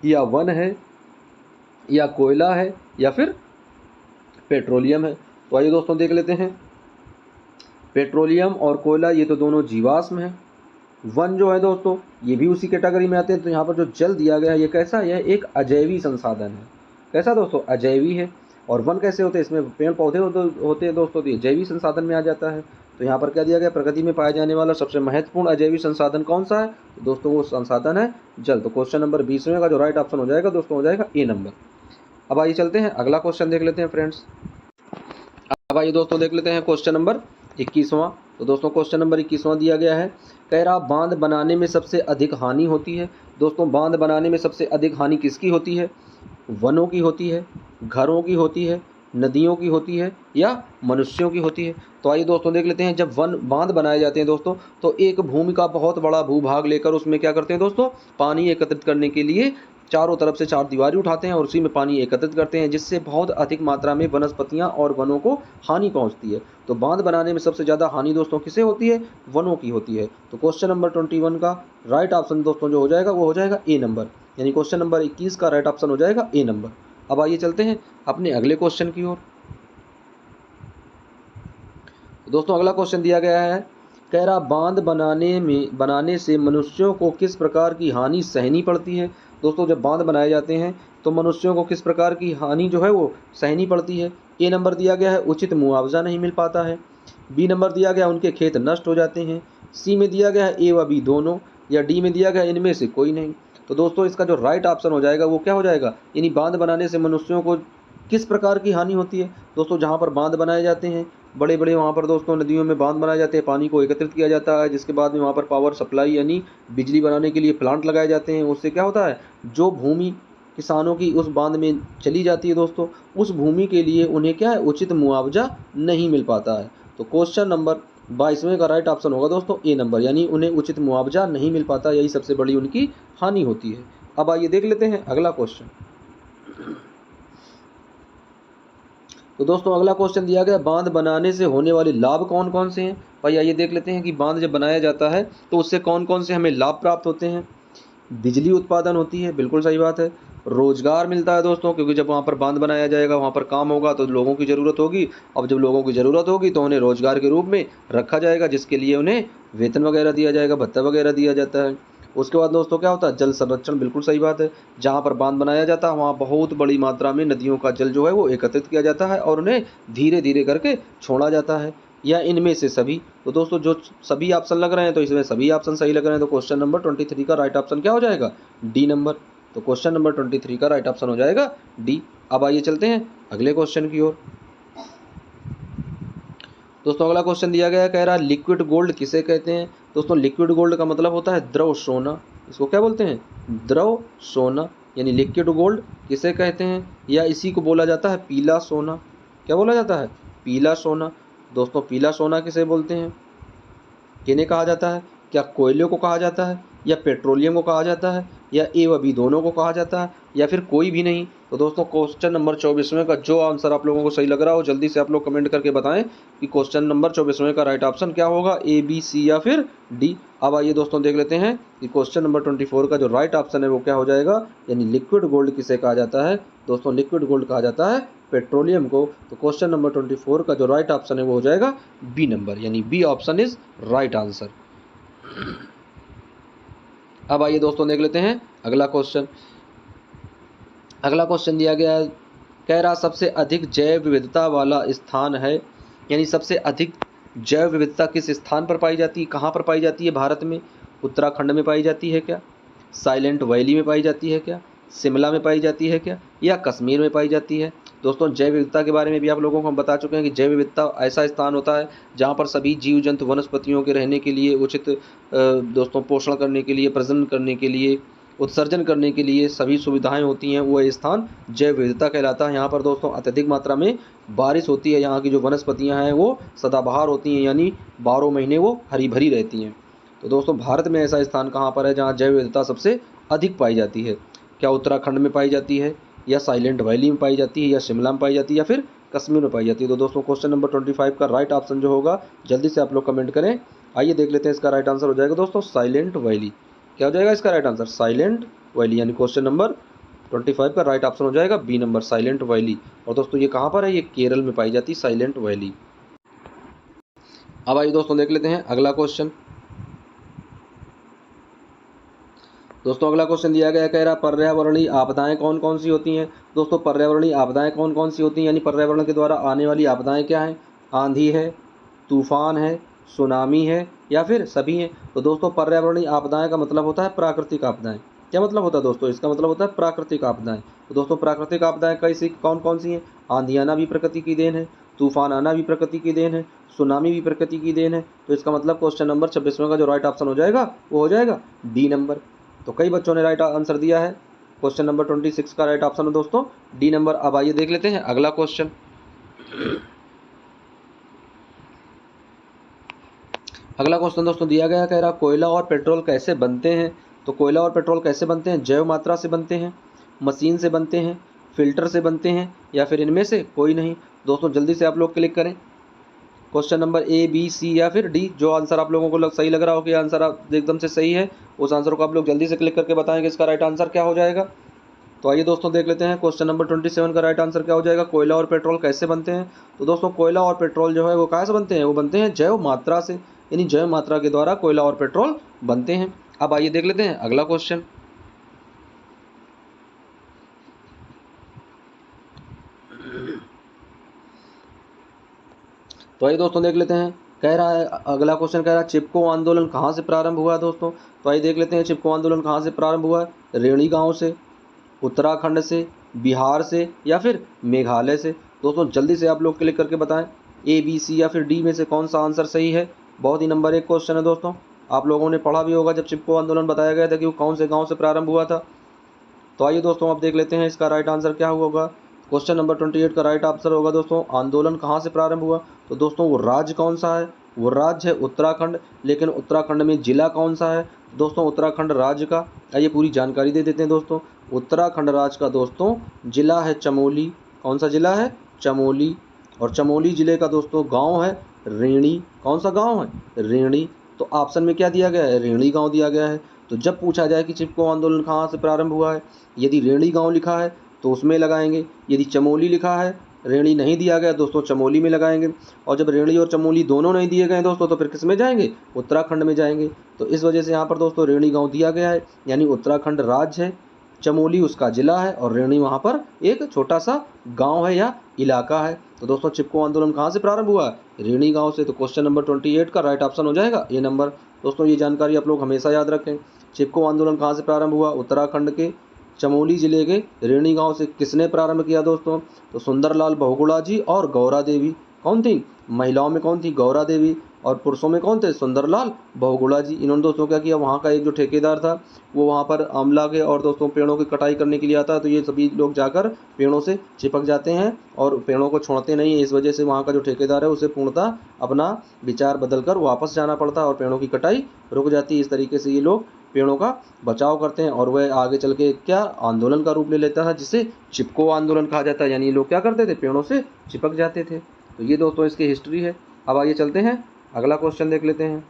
[SPEAKER 1] या वन है या कोयला है या फिर पेट्रोलियम है। तो आइए दोस्तों देख लेते हैं, पेट्रोलियम और कोयला ये तो दोनों जीवाश्म हैं। वन जो है दोस्तों ये भी उसी कैटेगरी में आते हैं। तो यहाँ पर जो जल दिया गया है ये कैसा है, यह एक अजैवी संसाधन है। कैसा दोस्तों, अजैवी है। और वन कैसे होते हैं, इसमें पेड़ पौधे होते हैं दोस्तों, तो ये जैवी संसाधन में आ जाता है। तो यहाँ पर क्या दिया गया, प्रकृति में पाया जाने वाला सबसे महत्वपूर्ण अजैवी संसाधन कौन सा है, तो दोस्तों वो संसाधन है जल। तो क्वेश्चन नंबर 20वें का जो राइट ऑप्शन हो जाएगा दोस्तों हो जाएगा ए नंबर। अब आइए चलते हैं अगला क्वेश्चन देख लेते हैं फ्रेंड्स। अब आइए दोस्तों देख लेते हैं क्वेश्चन नंबर 21वां। तो दोस्तों क्वेश्चन नंबर 21वां दिया गया है, कह रहा बांध बनाने में सबसे अधिक हानि होती है। दोस्तों बांध बनाने में सबसे अधिक हानि किसकी होती है, वनों की होती है, घरों की होती है, नदियों की होती है या मनुष्यों की होती है। तो आइए दोस्तों देख लेते हैं, जब वन बांध बनाए जाते हैं दोस्तों तो एक भूमि का बहुत बड़ा भूभाग लेकर उसमें क्या करते हैं दोस्तों, पानी एकत्रित करने के लिए चारों तरफ से चार दीवारें उठाते हैं और उसी में पानी एकत्रित करते हैं, जिससे बहुत अधिक मात्रा में वनस्पतियां और वनों को हानि पहुंचती है। तो बांध बनाने में सबसे ज़्यादा हानि दोस्तों किसे होती है, वनों की होती है। तो क्वेश्चन नंबर 21 का राइट ऑप्शन दोस्तों जो हो जाएगा वो हो जाएगा ए नंबर, यानी क्वेश्चन नंबर 21 का राइट ऑप्शन हो जाएगा ए नंबर। अब आइए चलते हैं अपने अगले क्वेश्चन की ओर। दोस्तों अगला क्वेश्चन दिया गया है, कह रहा बांध बनाने से मनुष्यों को किस प्रकार की हानि सहनी पड़ती है। दोस्तों जब बांध बनाए जाते हैं तो मनुष्यों को किस प्रकार की हानि जो है वो सहनी पड़ती है। ए नंबर दिया गया है उचित मुआवजा नहीं मिल पाता है, बी नंबर दिया गया उनके खेत नष्ट हो जाते हैं, सी में दिया गया है ए व बी दोनों, या डी में दिया गया इनमें से कोई नहीं। तो दोस्तों इसका जो राइट ऑप्शन हो जाएगा वो क्या हो जाएगा, यानी बांध बनाने से मनुष्यों को किस प्रकार की हानि होती है। दोस्तों जहाँ पर बांध बनाए जाते हैं बड़े बड़े वहाँ पर दोस्तों नदियों में बांध बनाए जाते हैं, पानी को एकत्रित किया जाता है, जिसके बाद में वहाँ पर पावर सप्लाई यानी बिजली बनाने के लिए प्लांट लगाए जाते हैं। उससे क्या होता है, जो भूमि किसानों की उस बांध में चली जाती है दोस्तों, उस भूमि के लिए उन्हें क्या है, उचित मुआवजा नहीं मिल पाता है। तो क्वेश्चन नंबर 22वें का राइट ऑप्शन होगा दोस्तों ए नंबर, यानी उन्हें उचित मुआवजा नहीं मिल पाता, यही सबसे बड़ी उनकी हानि होती है। अब आइए देख लेते हैं अगला क्वेश्चन। तो दोस्तों अगला क्वेश्चन दिया गया, बांध बनाने से होने वाले लाभ कौन कौन से हैं। भाई आइए देख लेते हैं कि बांध जब बनाया जाता है तो उससे कौन कौन से हमें लाभ प्राप्त होते हैं। बिजली उत्पादन होती है, बिल्कुल सही बात है। रोजगार मिलता है दोस्तों, क्योंकि जब वहाँ पर बांध बनाया जाएगा वहाँ पर काम होगा तो लोगों की ज़रूरत होगी। अब जब लोगों की ज़रूरत होगी तो उन्हें रोजगार के रूप में रखा जाएगा, जिसके लिए उन्हें वेतन वगैरह दिया जाएगा, भत्ता वगैरह दिया जाता है। उसके बाद दोस्तों क्या होता है, जल संरक्षण, बिल्कुल सही बात है। जहाँ पर बांध बनाया जाता है वहाँ बहुत बड़ी मात्रा में नदियों का जल जो है वो एकत्रित किया जाता है और उन्हें धीरे धीरे करके छोड़ा जाता है, या इनमें से सभी। तो दोस्तों जो सभी ऑप्शन लग रहे हैं तो इसमें सभी ऑप्शन सही लग रहे हैं। तो क्वेश्चन नंबर 23 का राइट ऑप्शन क्या हो जाएगा, डी नंबर। तो क्वेश्चन नंबर 23 का राइट ऑप्शन हो जाएगा डी। अब आइए चलते हैं अगले क्वेश्चन की ओर। दोस्तों अगला क्वेश्चन दिया गया है, कह रहा है लिक्विड गोल्ड किसे कहते हैं। दोस्तों लिक्विड गोल्ड का मतलब होता है द्रव सोना, इसको क्या बोलते हैं, द्रव सोना, यानी लिक्विड गोल्ड किसे कहते हैं, या इसी को बोला जाता है पीला सोना। क्या बोला जाता है, पीला सोना। दोस्तों पीला सोना किसे बोलते हैं, किन्हें कहा जाता है, क्या कोयले को कहा जाता है या पेट्रोलियम को कहा जाता है या ए व बी दोनों को कहा जाता है या फिर कोई भी नहीं। तो दोस्तों क्वेश्चन नंबर 24वें का जो आंसर आप लोगों को सही लग रहा हो जल्दी से आप लोग कमेंट करके बताएं कि क्वेश्चन नंबर 24वें का राइट ऑप्शन क्या होगा, ए बी सी या फिर डी। अब आइए दोस्तों देख लेते हैं कि क्वेश्चन नंबर 24 का जो राइट ऑप्शन है वो क्या हो जाएगा, यानी लिक्विड गोल्ड किसे कहा जाता है। दोस्तों लिक्विड गोल्ड कहा जाता है पेट्रोलियम को। तो क्वेश्चन नंबर 24 का जो राइट ऑप्शन है वो हो जाएगा बी नंबर, यानी B option is right answer. अब आइए दोस्तों देख लेते हैं अगला क्वेश्चन। अगला क्वेश्चन दिया गया है, कह रहा सबसे अधिक जैव विविधता वाला स्थान है, यानी सबसे अधिक जैव विविधता किस स्थान पर पाई जाती है, कहाँ पर पाई जाती है भारत में। उत्तराखंड में पाई जाती है क्या, साइलेंट वैली में पाई जाती है क्या, शिमला में पाई जाती है क्या, या कश्मीर में पाई जाती है। दोस्तों जैव विविधता के बारे में भी आप लोगों को हम बता चुके हैं कि जैव विविधता ऐसा स्थान होता है जहाँ पर सभी जीव जंतु वनस्पतियों के रहने के लिए उचित दोस्तों पोषण करने के लिए, प्रजनन करने के लिए उत्सर्जन करने के लिए सभी सुविधाएं होती हैं, वह स्थान जैव विविधता कहलाता है। यहाँ पर दोस्तों अत्यधिक मात्रा में बारिश होती है, यहाँ की जो वनस्पतियाँ हैं वो सदाबहार होती हैं, यानी 12 महीने वो हरी भरी रहती हैं। तो दोस्तों भारत में ऐसा स्थान कहाँ पर है जहाँ जैव विविधता सबसे अधिक पाई जाती है? क्या उत्तराखंड में पाई जाती है, या साइलेंट वैली में पाई जाती है, या शिमला में पाई जाती है, या फिर कश्मीर में पाई जाती है? तो दोस्तों क्वेश्चन नंबर 25 का राइट ऑप्शन जो होगा, जल्दी से आप लोग कमेंट करें। आइए देख लेते हैं, इसका राइट आंसर हो जाएगा दोस्तों साइलेंट वैली। क्या हो जाएगा इसका राइट आंसर? साइलेंट वैली, यानी क्वेश्चन नंबर 25 का राइट ऑप्शन हो जाएगा बी नंबर, साइलेंट वैली। और दोस्तों ये कहाँ पर है? ये केरल में पाई जाती है साइलेंट वैली। अब आइए दोस्तों देख लेते हैं अगला क्वेश्चन। दोस्तों अगला क्वेश्चन दिया गया, कह रहा पर्यावरणीय आपदाएं कौन कौन सी होती हैं? दोस्तों पर्यावरणीय आपदाएं कौन कौन सी होती हैं, यानी पर्यावरण के द्वारा आने वाली आपदाएं क्या हैं? आंधी है, तूफान है, सुनामी है, या फिर सभी हैं? तो दोस्तों पर्यावरणीय आपदाएं का मतलब होता है प्राकृतिक आपदाएं। क्या मतलब होता है दोस्तों? इसका मतलब होता है प्राकृतिक आपदाएं। तो दोस्तों प्राकृतिक आपदाएं कैसी कौन कौन सी हैं? आंधी आना भी प्रकृति की देन है, तूफान आना भी प्रकृति की देन है, सुनामी भी प्रकृति की देन है। तो इसका मतलब क्वेश्चन नंबर 26 का जो राइट ऑप्शन हो जाएगा वो हो जाएगा डी नंबर। तो कई बच्चों ने राइट आंसर दिया है। क्वेश्चन नंबर 26 का राइट ऑप्शन है दोस्तों डी नंबर। अब आइए देख लेते हैं अगला क्वेश्चन। अगला क्वेश्चन दोस्तों दिया गया, कह रहा कोयला और पेट्रोल कैसे बनते हैं? तो कोयला और पेट्रोल कैसे बनते हैं? जैव मात्रा से बनते हैं, मशीन से बनते हैं, फिल्टर से बनते हैं, या फिर इनमें से कोई नहीं? दोस्तों जल्दी से आप लोग क्लिक करें क्वेश्चन नंबर ए, बी, सी या फिर डी। जो आंसर आप लोगों को सही लग रहा हो कि आंसर आप एकदम से सही है, उस आंसर को आप लोग जल्दी से क्लिक करके बताएंगे इसका राइट आंसर क्या हो जाएगा। तो आइए दोस्तों देख लेते हैं क्वेश्चन नंबर 27 का राइट आंसर क्या हो जाएगा। कोयला और पेट्रोल कैसे बनते हैं? तो दोस्तों कोयला और पेट्रोल जो है वो कैसे बनते हैं? वो बनते हैं जैव मात्रा से, यानी जैव मात्रा के द्वारा कोयला और पेट्रोल बनते हैं। अब आइए देख लेते हैं अगला क्वेश्चन। तो आइए दोस्तों देख लेते हैं, कह रहा है अगला क्वेश्चन, कह रहा है चिपको आंदोलन कहाँ से प्रारंभ हुआ दोस्तों? तो आइए देख लेते हैं चिपको आंदोलन कहाँ से प्रारंभ हुआ। रेणी गांव से, उत्तराखंड से, बिहार से, या फिर मेघालय से? दोस्तों जल्दी से आप लोग क्लिक करके बताएं ए, बी, सी या फिर डी में से कौन सा आंसर सही है। बहुत ही नंबर 1 क्वेश्चन है दोस्तों। आप लोगों ने पढ़ा भी होगा जब चिपको आंदोलन बताया गया था कि वो कौन से गाँव से प्रारंभ हुआ था। तो आइए दोस्तों आप देख लेते हैं इसका राइट आंसर क्या होगा। क्वेश्चन नंबर 28 का राइट आंसर होगा दोस्तों आंदोलन कहाँ से प्रारंभ हुआ। तो दोस्तों वो राज्य कौन सा है? वो राज्य है उत्तराखंड। लेकिन उत्तराखंड में जिला कौन सा है? दोस्तों उत्तराखंड राज्य का, आइए पूरी जानकारी दे देते हैं दोस्तों। उत्तराखंड राज्य का दोस्तों जिला है चमोली। कौन सा जिला है? चमोली। और चमोली जिले का दोस्तों गांव है रेणी। कौन सा गांव है? रेणी। तो ऑप्शन में क्या दिया गया है? रेणी गांव दिया गया है। तो जब पूछा जाए कि चिपको आंदोलन कहाँ से प्रारंभ हुआ है, यदि रेणी गांव लिखा है तो उसमें लगाएंगे, यदि चमोली लिखा है, रेणी नहीं दिया गया दोस्तों, चमोली में लगाएंगे। और जब रेणी और चमोली दोनों नहीं दिए गए दोस्तों तो फिर किस में जाएंगे? उत्तराखंड में जाएंगे। तो इस वजह से यहाँ पर दोस्तों रेणी गांव दिया गया है, यानी उत्तराखंड राज्य है, चमोली उसका जिला है, और रेणी वहाँ पर एक छोटा सा गांव है या इलाका है। तो दोस्तों चिपको आंदोलन कहाँ से प्रारंभ हुआ? रेणी गांव से। तो क्वेश्चन नंबर 28 का राइट ऑप्शन हो जाएगा ए नंबर। दोस्तों ये जानकारी आप लोग हमेशा याद रखें। चिपको आंदोलन कहाँ से प्रारंभ हुआ? उत्तराखंड के चमोली जिले के रेणी गांव से। किसने प्रारंभ किया दोस्तों? तो सुंदरलाल बहुगुणा जी और गौरा देवी। कौन थी? महिलाओं में कौन थी? गौरा देवी। और पुरुषों में कौन थे? सुंदरलाल बहुगुणा जी। इन्होंने दोस्तों क्या किया, वहाँ का एक जो ठेकेदार था वो वहाँ पर आंवला के और दोस्तों पेड़ों की कटाई करने के लिए आता है, तो ये सभी लोग जाकर पेड़ों से चिपक जाते हैं और पेड़ों को छोड़ते नहीं है। इस वजह से वहाँ का जो ठेकेदार है उसे पूर्णतः अपना विचार बदलकर वापस जाना पड़ता है और पेड़ों की कटाई रुक जाती है। इस तरीके से ये लोग पेड़ों का बचाव करते हैं और वह आगे चल के क्या आंदोलन का रूप ले लेता है, जिसे चिपको आंदोलन कहा जाता है। यानी ये लोग क्या करते थे? पेड़ों से चिपक जाते थे। तो ये दोस्तों इसकी हिस्ट्री है। अब आइए चलते हैं अगला क्वेश्चन देख लेते हैं।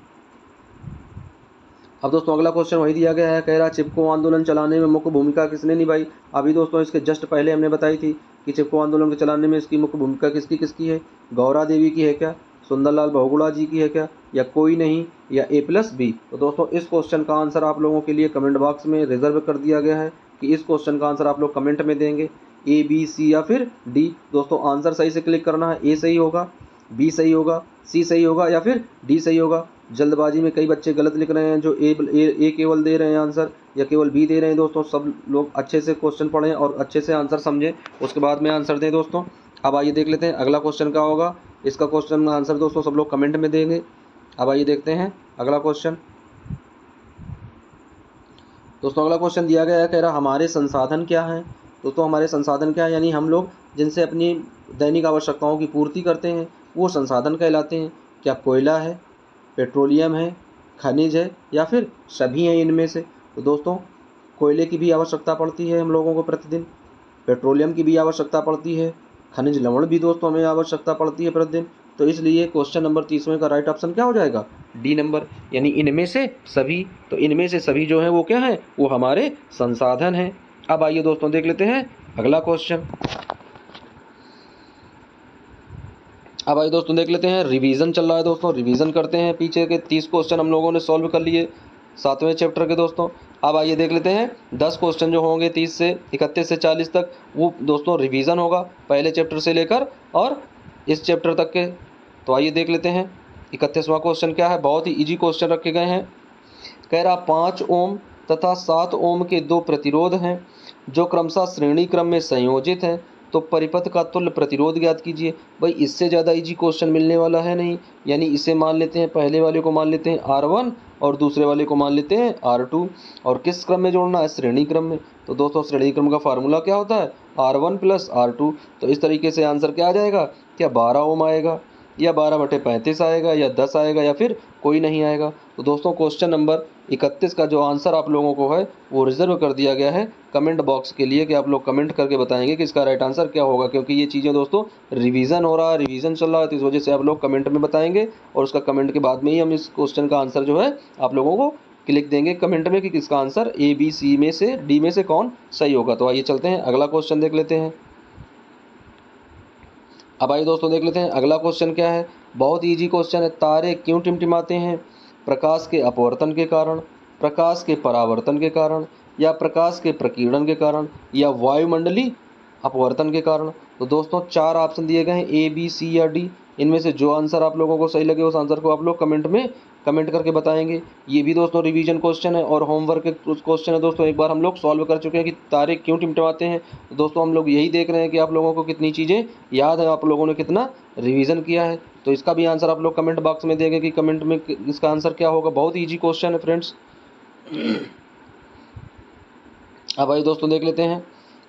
[SPEAKER 1] अब दोस्तों अगला क्वेश्चन वही दिया गया है, कह रहा चिपको आंदोलन चलाने में मुख्य भूमिका किसने निभाई। अभी दोस्तों इसके जस्ट पहले हमने बताई थी कि चिपको आंदोलन के चलाने में इसकी मुख्य भूमिका किसकी किसकी है? गौरा देवी की है क्या? सुंदरलाल बहुगुणा जी की है क्या? या कोई नहीं? या A+B? तो दोस्तों इस क्वेश्चन का आंसर आप लोगों के लिए कमेंट बॉक्स में रिजर्व कर दिया गया है कि इस क्वेश्चन का आंसर आप लोग कमेंट में देंगे A, B, C या फिर D। दोस्तों आंसर सही से क्लिक करना है। A सही होगा, B सही होगा, C सही होगा या फिर D सही होगा। जल्दबाजी में कई बच्चे गलत लिख रहे हैं, जो ए केवल दे रहे हैं आंसर या केवल बी दे रहे हैं। दोस्तों सब लोग अच्छे से क्वेश्चन पढ़ें और अच्छे से आंसर समझें, उसके बाद में आंसर दें दोस्तों। अब आइए देख लेते हैं अगला क्वेश्चन क्या होगा। इसका क्वेश्चन आंसर दोस्तों सब लोग कमेंट में देंगे। अब आइए देखते हैं अगला क्वेश्चन। दोस्तों अगला क्वेश्चन दिया गया है, कह रहा हमारे संसाधन क्या हैं। दोस्तों हमारे संसाधन क्या है, यानी हम लोग जिनसे अपनी दैनिक आवश्यकताओं की पूर्ति करते हैं वो संसाधन कहलाते हैं। क्या कोयला है, पेट्रोलियम है, खनिज है, या फिर सभी हैं इनमें से। तो दोस्तों कोयले की भी आवश्यकता पड़ती है हम लोगों को प्रतिदिन, पेट्रोलियम की भी आवश्यकता पड़ती है, खनिज लवण भी दोस्तों हमें आवश्यकता पड़ती है प्रतिदिन। तो इसलिए क्वेश्चन नंबर 30 का राइट ऑप्शन क्या हो जाएगा, डी नंबर, यानी इनमें से सभी। तो इनमें से सभी जो है वो क्या है, वो हमारे संसाधन हैं। अब आइए दोस्तों देख लेते हैं अगला क्वेश्चन। अब आइए दोस्तों देख लेते हैं, रिवीजन चल रहा है दोस्तों, रिवीजन करते हैं। पीछे के 30 क्वेश्चन हम लोगों ने सॉल्व कर लिए 7वें चैप्टर के दोस्तों। अब आइए देख लेते हैं 10 क्वेश्चन जो होंगे 30 से 31 से 40 तक, वो दोस्तों रिवीजन होगा पहले चैप्टर से लेकर और इस चैप्टर तक के। तो आइए देख लेते हैं 31वां क्वेश्चन क्या है। बहुत ही इजी क्वेश्चन रखे गए हैं। कह रहा 5 ओम तथा 7 ओम के 2 प्रतिरोध हैं जो क्रमशः श्रेणी क्रम में संयोजित हैं, तो परिपथ का तुल्य प्रतिरोध ज्ञात कीजिए। भाई इससे ज़्यादा इजी क्वेश्चन मिलने वाला है नहीं, यानी इसे मान लेते हैं, पहले वाले को मान लेते हैं R1 और दूसरे वाले को मान लेते हैं R2। और किस क्रम में जोड़ना है, श्रेणी क्रम में। तो दोस्तों श्रेणी क्रम का फार्मूला क्या होता है, R1 + R2। तो इस तरीके से आंसर क्या आ जाएगा, क्या 12 ओम आएगा, या 12/35 आएगा, या 10 आएगा, या फिर कोई नहीं आएगा। तो दोस्तों क्वेश्चन नंबर 31 का जो आंसर आप लोगों को है वो रिजर्व कर दिया गया है कमेंट बॉक्स के लिए, कि आप लोग कमेंट करके बताएंगे कि इसका राइट आंसर क्या होगा। क्योंकि ये चीज़ें दोस्तों रिवीजन हो रहा है, रिवीजन चल रहा है, तो इस वजह से आप लोग कमेंट में बताएंगे और उसका कमेंट के बाद में ही हम इस क्वेश्चन का आंसर जो है आप लोगों को लिख देंगे कमेंट में कि किसका आंसर A, B, C में से D में से कौन सही होगा। तो आइए चलते हैं अगला क्वेश्चन देख लेते हैं। अब आइए दोस्तों देख लेते हैं अगला क्वेश्चन क्या है। बहुत इजी क्वेश्चन है। तारे क्यों टिमटिमाते हैं, प्रकाश के अपवर्तन के कारण, प्रकाश के परावर्तन के कारण, या प्रकाश के प्रकीर्णन के कारण, या वायुमंडलीय अपवर्तन के कारण। तो दोस्तों 4 ऑप्शन दिए गए हैं A, B, C या D। इनमें से जो आंसर आप लोगों को सही लगे उस आंसर को आप लोग कमेंट में कमेंट करके बताएंगे। ये भी दोस्तों रिवीजन क्वेश्चन है और होमवर्क के क्वेश्चन है दोस्तों, एक बार हम लोग सॉल्व कर चुके हैं कि तारे क्यों टिमटिमाते हैं। तो दोस्तों हम लोग यही देख रहे हैं कि आप लोगों को कितनी चीज़ें याद है, आप लोगों ने कितना रिवीजन किया है। तो इसका भी आंसर आप लोग कमेंट बॉक्स में देंगे कि कमेंट में इसका आंसर क्या होगा। बहुत ईजी क्वेश्चन है फ्रेंड्स। अब आइए दोस्तों देख लेते हैं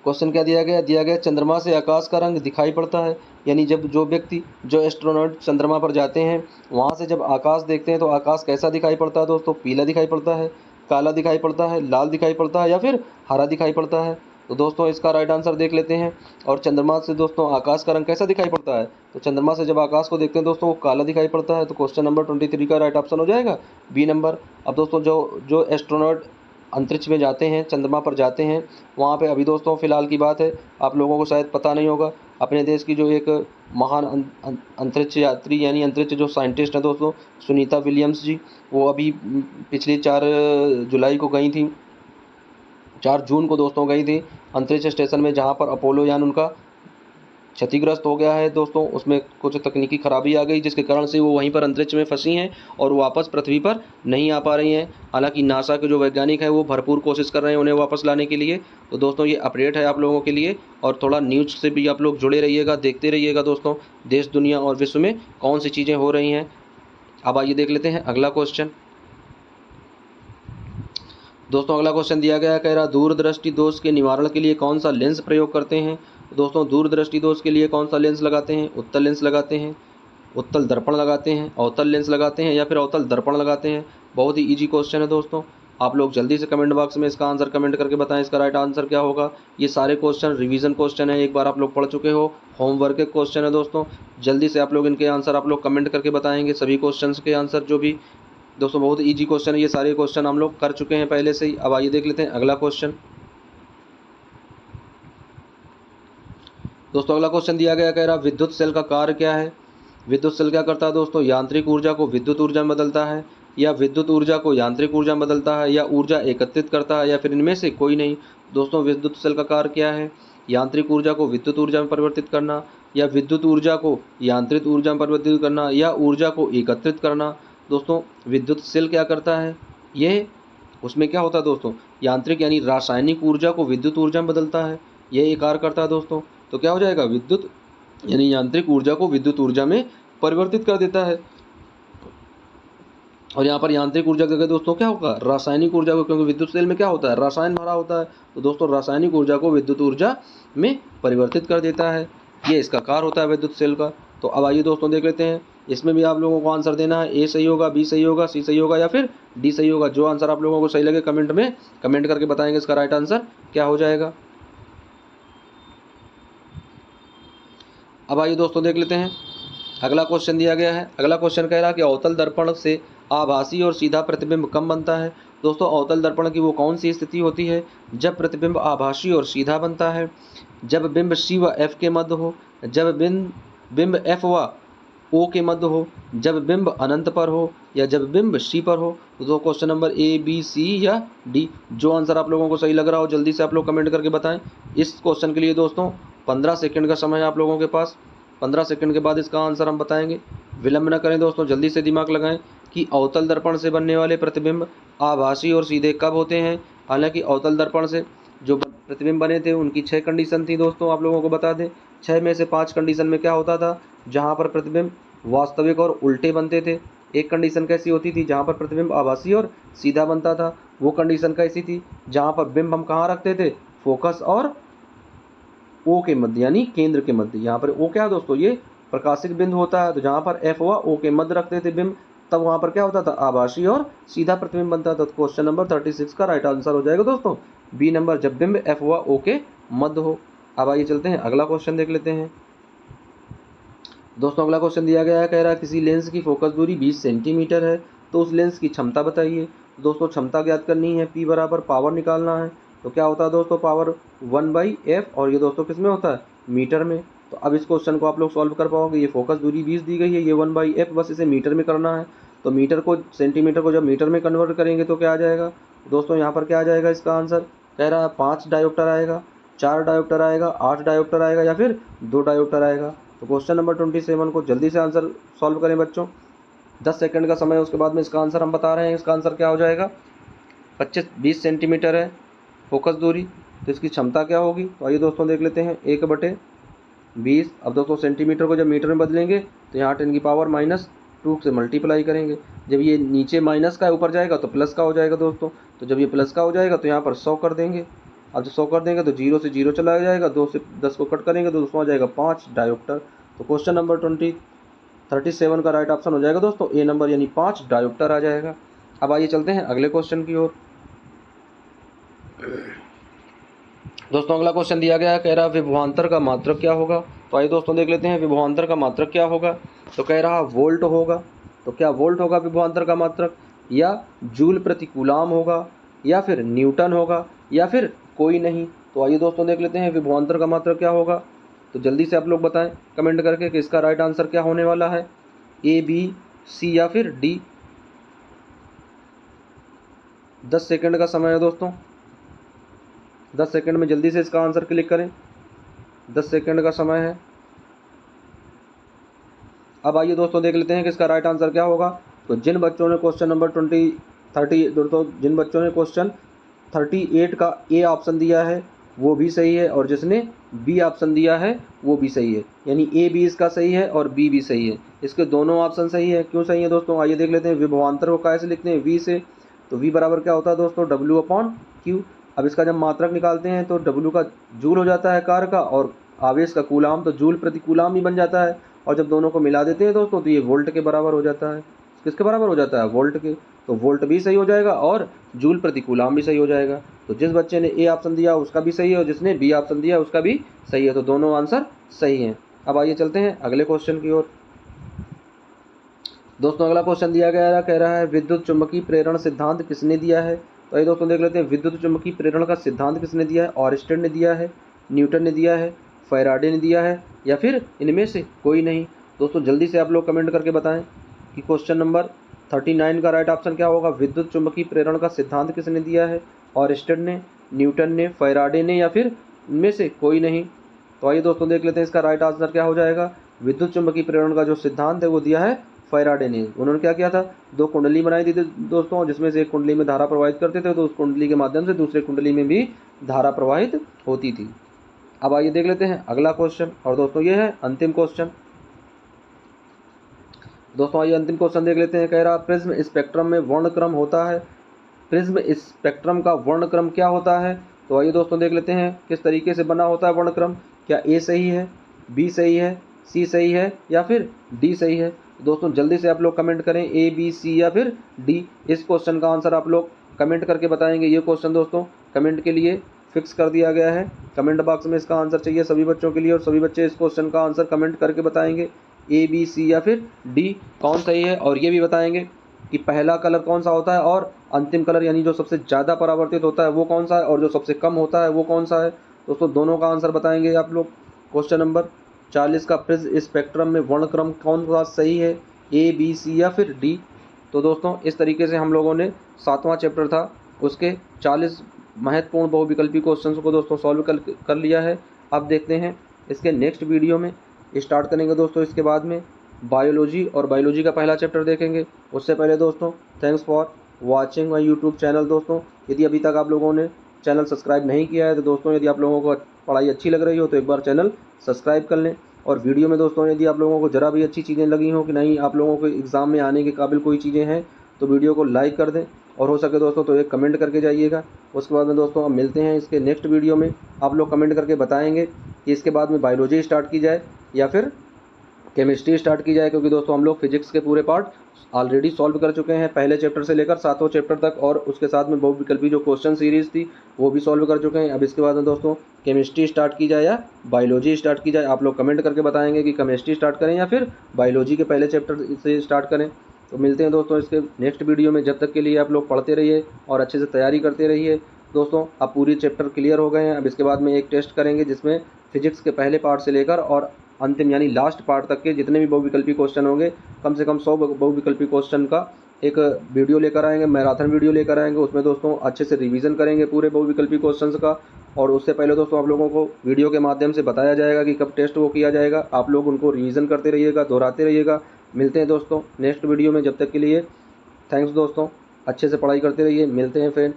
[SPEAKER 1] क्वेश्चन क्या दिया गया चंद्रमा से आकाश का रंग दिखाई पड़ता है। यानी जब जो व्यक्ति जो एस्ट्रोनॉट चंद्रमा पर जाते हैं वहाँ से जब आकाश देखते हैं तो आकाश कैसा दिखाई पड़ता है दोस्तों, पीला दिखाई पड़ता है, काला दिखाई पड़ता है, लाल दिखाई पड़ता है, या फिर हरा दिखाई पड़ता है। तो दोस्तों इसका राइट आंसर देख लेते हैं। और चंद्रमा से दोस्तों आकाश का रंग कैसा दिखाई पड़ता है, तो चंद्रमा से जब आकाश को देखते हैं दोस्तों वो काला दिखाई पड़ता है। तो क्वेश्चन नंबर 23 का राइट ऑप्शन हो जाएगा बी नंबर। अब दोस्तों जो जो एस्ट्रोनॉट अंतरिक्ष में जाते हैं, चंद्रमा पर जाते हैं, वहाँ पे अभी दोस्तों फ़िलहाल की बात है, आप लोगों को शायद पता नहीं होगा, अपने देश की जो एक महान अंतरिक्ष यात्री यानी अंतरिक्ष जो साइंटिस्ट हैं दोस्तों, सुनीता विलियम्स जी, वो अभी पिछली 4 जुलाई को गई थी, 4 जून को दोस्तों गई थी अंतरिक्ष स्टेशन में, जहाँ पर अपोलो यान उनका क्षतिग्रस्त हो गया है दोस्तों। उसमें कुछ तकनीकी खराबी आ गई जिसके कारण से वो वहीं पर अंतरिक्ष में फंसी हैं और वापस पृथ्वी पर नहीं आ पा रही हैं। हालांकि नासा के जो वैज्ञानिक हैं वो भरपूर कोशिश कर रहे हैं उन्हें वापस लाने के लिए। तो दोस्तों ये अपडेट है आप लोगों के लिए, और थोड़ा न्यूज़ से भी आप लोग जुड़े रहिएगा, देखते रहिएगा दोस्तों देश दुनिया और विश्व में कौन सी चीज़ें हो रही हैं। अब आइए देख लेते हैं अगला क्वेश्चन। दोस्तों अगला क्वेश्चन दिया गया, कह रहा दूरदृष्टि दोष के निवारण के लिए कौन सा लेंस प्रयोग करते हैं। दोस्तों दूरदृष्टि दोष के लिए कौन सा लेंस लगाते हैं, उत्तल लेंस लगाते हैं, उत्तल दर्पण लगाते हैं, अवतल लेंस लगाते हैं, या फिर अवतल दर्पण लगाते हैं। बहुत ही इजी क्वेश्चन है दोस्तों, आप लोग जल्दी से कमेंट बॉक्स में इसका आंसर कमेंट करके बताएं इसका राइट आंसर क्या होगा। ये सारे क्वेश्चन रिवीजन क्वेश्चन है, एक बार आप लोग पढ़ चुके हो, होमवर्क के क्वेश्चन है दोस्तों। जल्दी से आप लोग इनके आंसर आप लोग कमेंट करके बताएंगे, सभी क्वेश्चन के आंसर जो भी दोस्तों बहुत इजी क्वेश्चन है, ये सारे क्वेश्चन हम लोग कर चुके हैं पहले से ही। अब आइए देख लेते हैं अगला क्वेश्चन। दोस्तों अगला क्वेश्चन दिया गया, कह रहा विद्युत सेल का कार्य क्या है। विद्युत सेल क्या करता है दोस्तों, यांत्रिक ऊर्जा को विद्युत ऊर्जा में बदलता है, या विद्युत ऊर्जा को यांत्रिक ऊर्जा में बदलता है, या ऊर्जा एकत्रित करता है, या फिर इनमें से कोई नहीं। दोस्तों विद्युत सेल का कार्य क्या है, यांत्रिक ऊर्जा को विद्युत ऊर्जा में परिवर्तित करना, या विद्युत ऊर्जा को यांत्रिक ऊर्जा में परिवर्तित करना, या ऊर्जा को एकत्रित करना। दोस्तों विद्युत सेल क्या करता है, ये उसमें क्या होता है दोस्तों, यांत्रिक यानी रासायनिक ऊर्जा को विद्युत ऊर्जा में बदलता है, ये कार्य करता है दोस्तों। तो क्या हो जाएगा, विद्युत यानी यांत्रिक ऊर्जा को विद्युत ऊर्जा में परिवर्तित कर देता है। और यहाँ पर यांत्रिक ऊर्जा की जगह दोस्तों क्या होगा, रासायनिक ऊर्जा को, क्योंकि विद्युत सेल में क्या होता है, रसायन भरा होता है, तो दोस्तों रासायनिक ऊर्जा को विद्युत ऊर्जा में परिवर्तित कर देता है। ये इसका कार्य होता है विद्युत सेल का। तो अब आइए दोस्तों देख लेते हैं, इसमें भी आप लोगों को आंसर देना है, ए सही होगा, बी सही होगा, सी सही होगा या फिर डी सही होगा। जो आंसर आप लोगों को सही लगे कमेंट में कमेंट करके बताएंगे इसका राइट आंसर क्या हो जाएगा। अब आइए दोस्तों देख लेते हैं, अगला क्वेश्चन दिया गया है। अगला क्वेश्चन कह रहा है कि अवतल दर्पण से आभासी और सीधा प्रतिबिंब कम बनता है। दोस्तों अवतल दर्पण की वो कौन सी स्थिति होती है जब प्रतिबिंब आभासी और सीधा बनता है, जब बिंब सी व एफ के मध्य हो, जब बिंब एफ व ओ के मध्य हो, जब बिंब अनंत पर हो, या जब बिंब सी पर हो। तो क्वेश्चन नंबर ए, बी, सी या डी। जो आंसर आप लोगों को सही लग रहा हो जल्दी से आप लोग कमेंट करके बताएं। इस क्वेश्चन के लिए दोस्तों 15 सेकंड का समय है आप लोगों के पास। 15 सेकंड के बाद इसका आंसर हम बताएंगे। विलंब न करें दोस्तों, जल्दी से दिमाग लगाएं कि अवतल दर्पण से बनने वाले प्रतिबिंब आभासी और सीधे कब होते हैं। हालांकि अवतल दर्पण से जो प्रतिबिंब बने थे उनकी 6 कंडीशन थी दोस्तों, आप लोगों को बता दें। 6 में से 5 कंडीशन में क्या होता था, जहाँ पर प्रतिबिंब वास्तविक और उल्टे बनते थे। एक कंडीशन कैसी होती थी, जहाँ पर प्रतिबिंब आभासी और सीधा बनता था। वो कंडीशन कैसी थी, जहाँ पर बिंब हम कहाँ रखते थे, फोकस और ओ के मध्य, यानी केंद्र के मध्य। यहाँ पर ओ क्या है दोस्तों, ये प्रकाशिक बिंदु होता है। तो जहाँ पर एफ व ओ के मध्य रखते थे बिंब, तब वहाँ पर क्या होता था, आभासी और सीधा प्रतिबिंब बनता था। तो क्वेश्चन नंबर 36 का राइट आंसर हो जाएगा दोस्तों बी नंबर, जब बिंब एफ व ओ के मध्य हो। अब आइए चलते हैं अगला क्वेश्चन देख लेते हैं। दोस्तों अगला क्वेश्चन दिया गया है, कह रहा है किसी लेंस की फोकस दूरी 20 सेंटीमीटर है, तो उस लेंस की क्षमता बताइए। दोस्तों क्षमता ज्ञात करनी है, P बराबर पावर निकालना है। तो क्या होता है दोस्तों, पावर 1/f, और ये दोस्तों किस में होता है, मीटर में। तो अब इस क्वेश्चन को आप लोग सॉल्व कर पाओगे। ये फोकस दूरी 20 दी गई है, ये 1/f, बस इसे मीटर में करना है। तो मीटर को सेंटीमीटर को जब मीटर में कन्वर्ट करेंगे तो क्या आ जाएगा दोस्तों, यहाँ पर क्या आ जाएगा इसका आंसर, कह रहा है 5 डायोप्टर आएगा, 4 डायोप्टर आएगा, 8 डायोप्टर आएगा या फिर 2 डायोप्टर आएगा। तो क्वेश्चन नंबर 27 को जल्दी से आंसर सॉल्व करें बच्चों। 10 सेकंड का समय है, उसके बाद में इसका आंसर हम बता रहे हैं। इसका आंसर क्या हो जाएगा, 20 सेंटीमीटर है फोकस दूरी, तो इसकी क्षमता क्या होगी। तो आइए दोस्तों देख लेते हैं, 1/20। अब दोस्तों सेंटीमीटर को जब मीटर में बदलेंगे तो यहाँ 10⁻² से मल्टीप्लाई करेंगे। जब ये नीचे माइनस का ऊपर जाएगा तो प्लस का हो जाएगा दोस्तों। तो जब ये प्लस का हो जाएगा तो यहाँ पर 100 कर देंगे। अब जब 100 कर देंगे तो 0 से 0 चला जाएगा, 2 से 10 को कट करेंगे तो उसमें हो जाएगा 5 डायोप्टर। तो क्वेश्चन नंबर 37 का राइट ऑप्शन हो जाएगा दोस्तों ए नंबर, यानी 5 डायोप्टर आ जाएगा। अब आइए चलते हैं अगले क्वेश्चन की ओर। दोस्तों अगला क्वेश्चन दिया गया है, कह रहा है विभवांतर का मात्रक क्या होगा। तो आइए दोस्तों देख लेते हैं विभवांतर का मात्रक क्या होगा। तो कह रहा वोल्ट होगा। तो क्या वोल्ट होगा विभवांतर का मात्रक, या जूल प्रति कूलाम होगा, या फिर न्यूटन होगा, या फिर कोई नहीं। तो आइए दोस्तों देख लेते हैं विभवांतर का मात्रक क्या होगा। तो जल्दी से आप लोग बताएं कमेंट करके कि इसका राइट आंसर क्या होने वाला है, ए, बी, सी या फिर डी। 10 सेकंड का समय है दोस्तों, 10 सेकंड में जल्दी से इसका आंसर क्लिक करें। 10 सेकंड का समय है। अब आइए दोस्तों देख लेते हैं कि इसका राइट आंसर क्या होगा। तो जिन बच्चों ने क्वेश्चन नंबर 30 दोस्तों जिन बच्चों ने क्वेश्चन 38 का ए ऑप्शन दिया है वो भी सही है, और जिसने बी ऑप्शन दिया है वो भी सही है, यानी ए बी इसका सही है और बी भी सही है। इसके दोनों ऑप्शन सही है। क्यों सही है दोस्तों, आइए देख लेते हैं। विभवांतर को कैसे लिखते हैं, वी से। तो वी बराबर क्या होता है दोस्तों, W/Q। अब इसका जब मात्रक निकालते हैं तो W का जूल हो जाता है कार्य का, और आवेश का कूलाम, तो जूल प्रति कूलाम ही बन जाता है। और जब दोनों को मिला देते हैं दोस्तों तो ये वोल्ट के बराबर हो जाता है। किसके बराबर हो जाता है, वोल्ट के। तो वोल्ट भी सही हो जाएगा और जूल प्रति कूलाम भी सही हो जाएगा। तो जिस बच्चे ने ए ऑप्शन दिया उसका भी सही है, और जिसने बी ऑप्शन दिया उसका भी सही है। तो दोनों आंसर सही हैं। अब आइए चलते हैं अगले क्वेश्चन की ओर। दोस्तों अगला क्वेश्चन दिया गया है, कह रहा है विद्युत चुम्बकीय प्रेरण सिद्धांत किसने दिया है। तो ये दोस्तों देख लेते हैं, विद्युत चुम्बकीय प्रेरण का सिद्धांत किसने दिया है। ऑरिस्टन ने दिया है, न्यूटन ने दिया है, फैराडे ने दिया है, या फिर इनमें से कोई नहीं। दोस्तों जल्दी से आप लोग कमेंट करके बताएं कि क्वेश्चन नंबर 39 का राइट ऑप्शन क्या होगा। विद्युत चुम्बकीय प्रेरण का सिद्धांत किसने दिया है, ऑरिस्टन ने, न्यूटन ने, फैराडे ने, या फिर इनमें से कोई नहीं। तो आइए दोस्तों देख लेते हैं इसका राइट आंसर क्या हो जाएगा। विद्युत चुम्बकीय प्रेरण का जो सिद्धांत है वो दिया है फैराडे ने। उन्होंने क्या किया था, 2 कुंडली बनाई थी दोस्तों, जिसमें से एक कुंडली में धारा प्रवाहित करते थे तो उस कुंडली के माध्यम से दूसरे कुंडली में भी धारा प्रवाहित होती थी। अब आइए देख लेते हैं अगला क्वेश्चन, और दोस्तों ये है अंतिम क्वेश्चन। दोस्तों आइए अंतिम क्वेश्चन देख लेते हैं। कह रहा प्रिज्म स्पेक्ट्रम में वर्णक्रम होता है। प्रिज्म स्पेक्ट्रम का वर्णक्रम क्या होता है? तो आइए दोस्तों देख लेते हैं किस तरीके से बना होता है वर्णक्रम। क्या ए सही है, बी सही है, सी सही है या फिर डी सही है? दोस्तों जल्दी से आप लोग कमेंट करें ए, बी, सी या फिर डी। इस क्वेश्चन का आंसर आप लोग कमेंट करके बताएंगे। ये क्वेश्चन दोस्तों कमेंट के लिए फिक्स कर दिया गया है। कमेंट बॉक्स में इसका आंसर चाहिए सभी बच्चों के लिए और सभी बच्चे इस क्वेश्चन का आंसर कमेंट करके बताएंगे ए, बी, सी या फिर डी कौन सही है। और ये भी बताएंगे कि पहला कलर कौन सा होता है और अंतिम कलर यानी जो सबसे ज़्यादा परावर्तित होता है वो कौन सा है और जो सबसे कम होता है वो कौन सा है। दोस्तों दोनों का आंसर बताएंगे आप लोग। क्वेश्चन नंबर 40 का प्रिज्म स्पेक्ट्रम में वर्णक्रम कौन सा सही है, ए, बी, सी या फिर डी। तो दोस्तों इस तरीके से हम लोगों ने 7वां चैप्टर था उसके 40 महत्वपूर्ण बहुविकल्पी क्वेश्चंस को दोस्तों सॉल्व कर लिया है। अब देखते हैं इसके नेक्स्ट वीडियो में स्टार्ट करेंगे दोस्तों। इसके बाद में बायोलॉजी और बायोलॉजी का पहला चैप्टर देखेंगे। उससे पहले दोस्तों thanks for watching my YouTube channel. दोस्तों यदि अभी तक आप लोगों ने चैनल सब्सक्राइब नहीं किया है तो दोस्तों यदि आप लोगों को पढ़ाई अच्छी लग रही हो तो एक बार चैनल सब्सक्राइब कर लें। और वीडियो में दोस्तों यदि आप लोगों को ज़रा भी अच्छी चीज़ें लगी हो कि नहीं आप लोगों को एग्ज़ाम में आने के काबिल कोई चीज़ें हैं तो वीडियो को लाइक कर दें और हो सके दोस्तों तो एक कमेंट करके जाइएगा। उसके बाद में दोस्तों हम मिलते हैं इसके नेक्स्ट वीडियो में। आप लोग कमेंट करके बताएंगे कि इसके बाद में बायोलॉजी स्टार्ट की जाए या फिर केमिस्ट्री स्टार्ट की जाए, क्योंकि दोस्तों हम लोग फिजिक्स के पूरे पार्ट ऑलरेडी सॉल्व कर चुके हैं पहले चैप्टर से लेकर 7वें चैप्टर तक और उसके साथ में बहुविकल्पी जो क्वेश्चन सीरीज़ थी वो भी सॉल्व कर चुके हैं। अब इसके बाद में दोस्तों केमिस्ट्री स्टार्ट की जाए या बायोलॉजी स्टार्ट की जाए। आप लोग कमेंट करके बताएंगे कि केमिस्ट्री स्टार्ट करें या फिर बायोलॉजी के पहले चैप्टर से स्टार्ट करें। तो मिलते हैं दोस्तों इसके नेक्स्ट वीडियो में। जब तक के लिए आप लोग पढ़ते रहिए और अच्छे से तैयारी करते रहिए। दोस्तों अब पूरी चैप्टर क्लियर हो गए हैं। अब इसके बाद में एक टेस्ट करेंगे जिसमें फिजिक्स के पहले पार्ट से लेकर और अंतिम यानी लास्ट पार्ट तक के जितने भी बहुविकल्पी क्वेश्चन होंगे कम से कम 100 बहुविकल्पी क्वेश्चन का एक वीडियो लेकर आएंगे, मैराथन वीडियो लेकर आएंगे। उसमें दोस्तों अच्छे से रिवीजन करेंगे पूरे बहुविकल्पी क्वेश्चंस का। और उससे पहले दोस्तों आप लोगों को वीडियो के माध्यम से बताया जाएगा कि कब टेस्ट वो किया जाएगा। आप लोग उनको रिवीजन करते रहिएगा, दोहराते रहिएगा। मिलते हैं दोस्तों नेक्स्ट वीडियो में। जब तक के लिए थैंक्स दोस्तों, अच्छे से पढ़ाई करते रहिए। मिलते हैं फ्रेंड।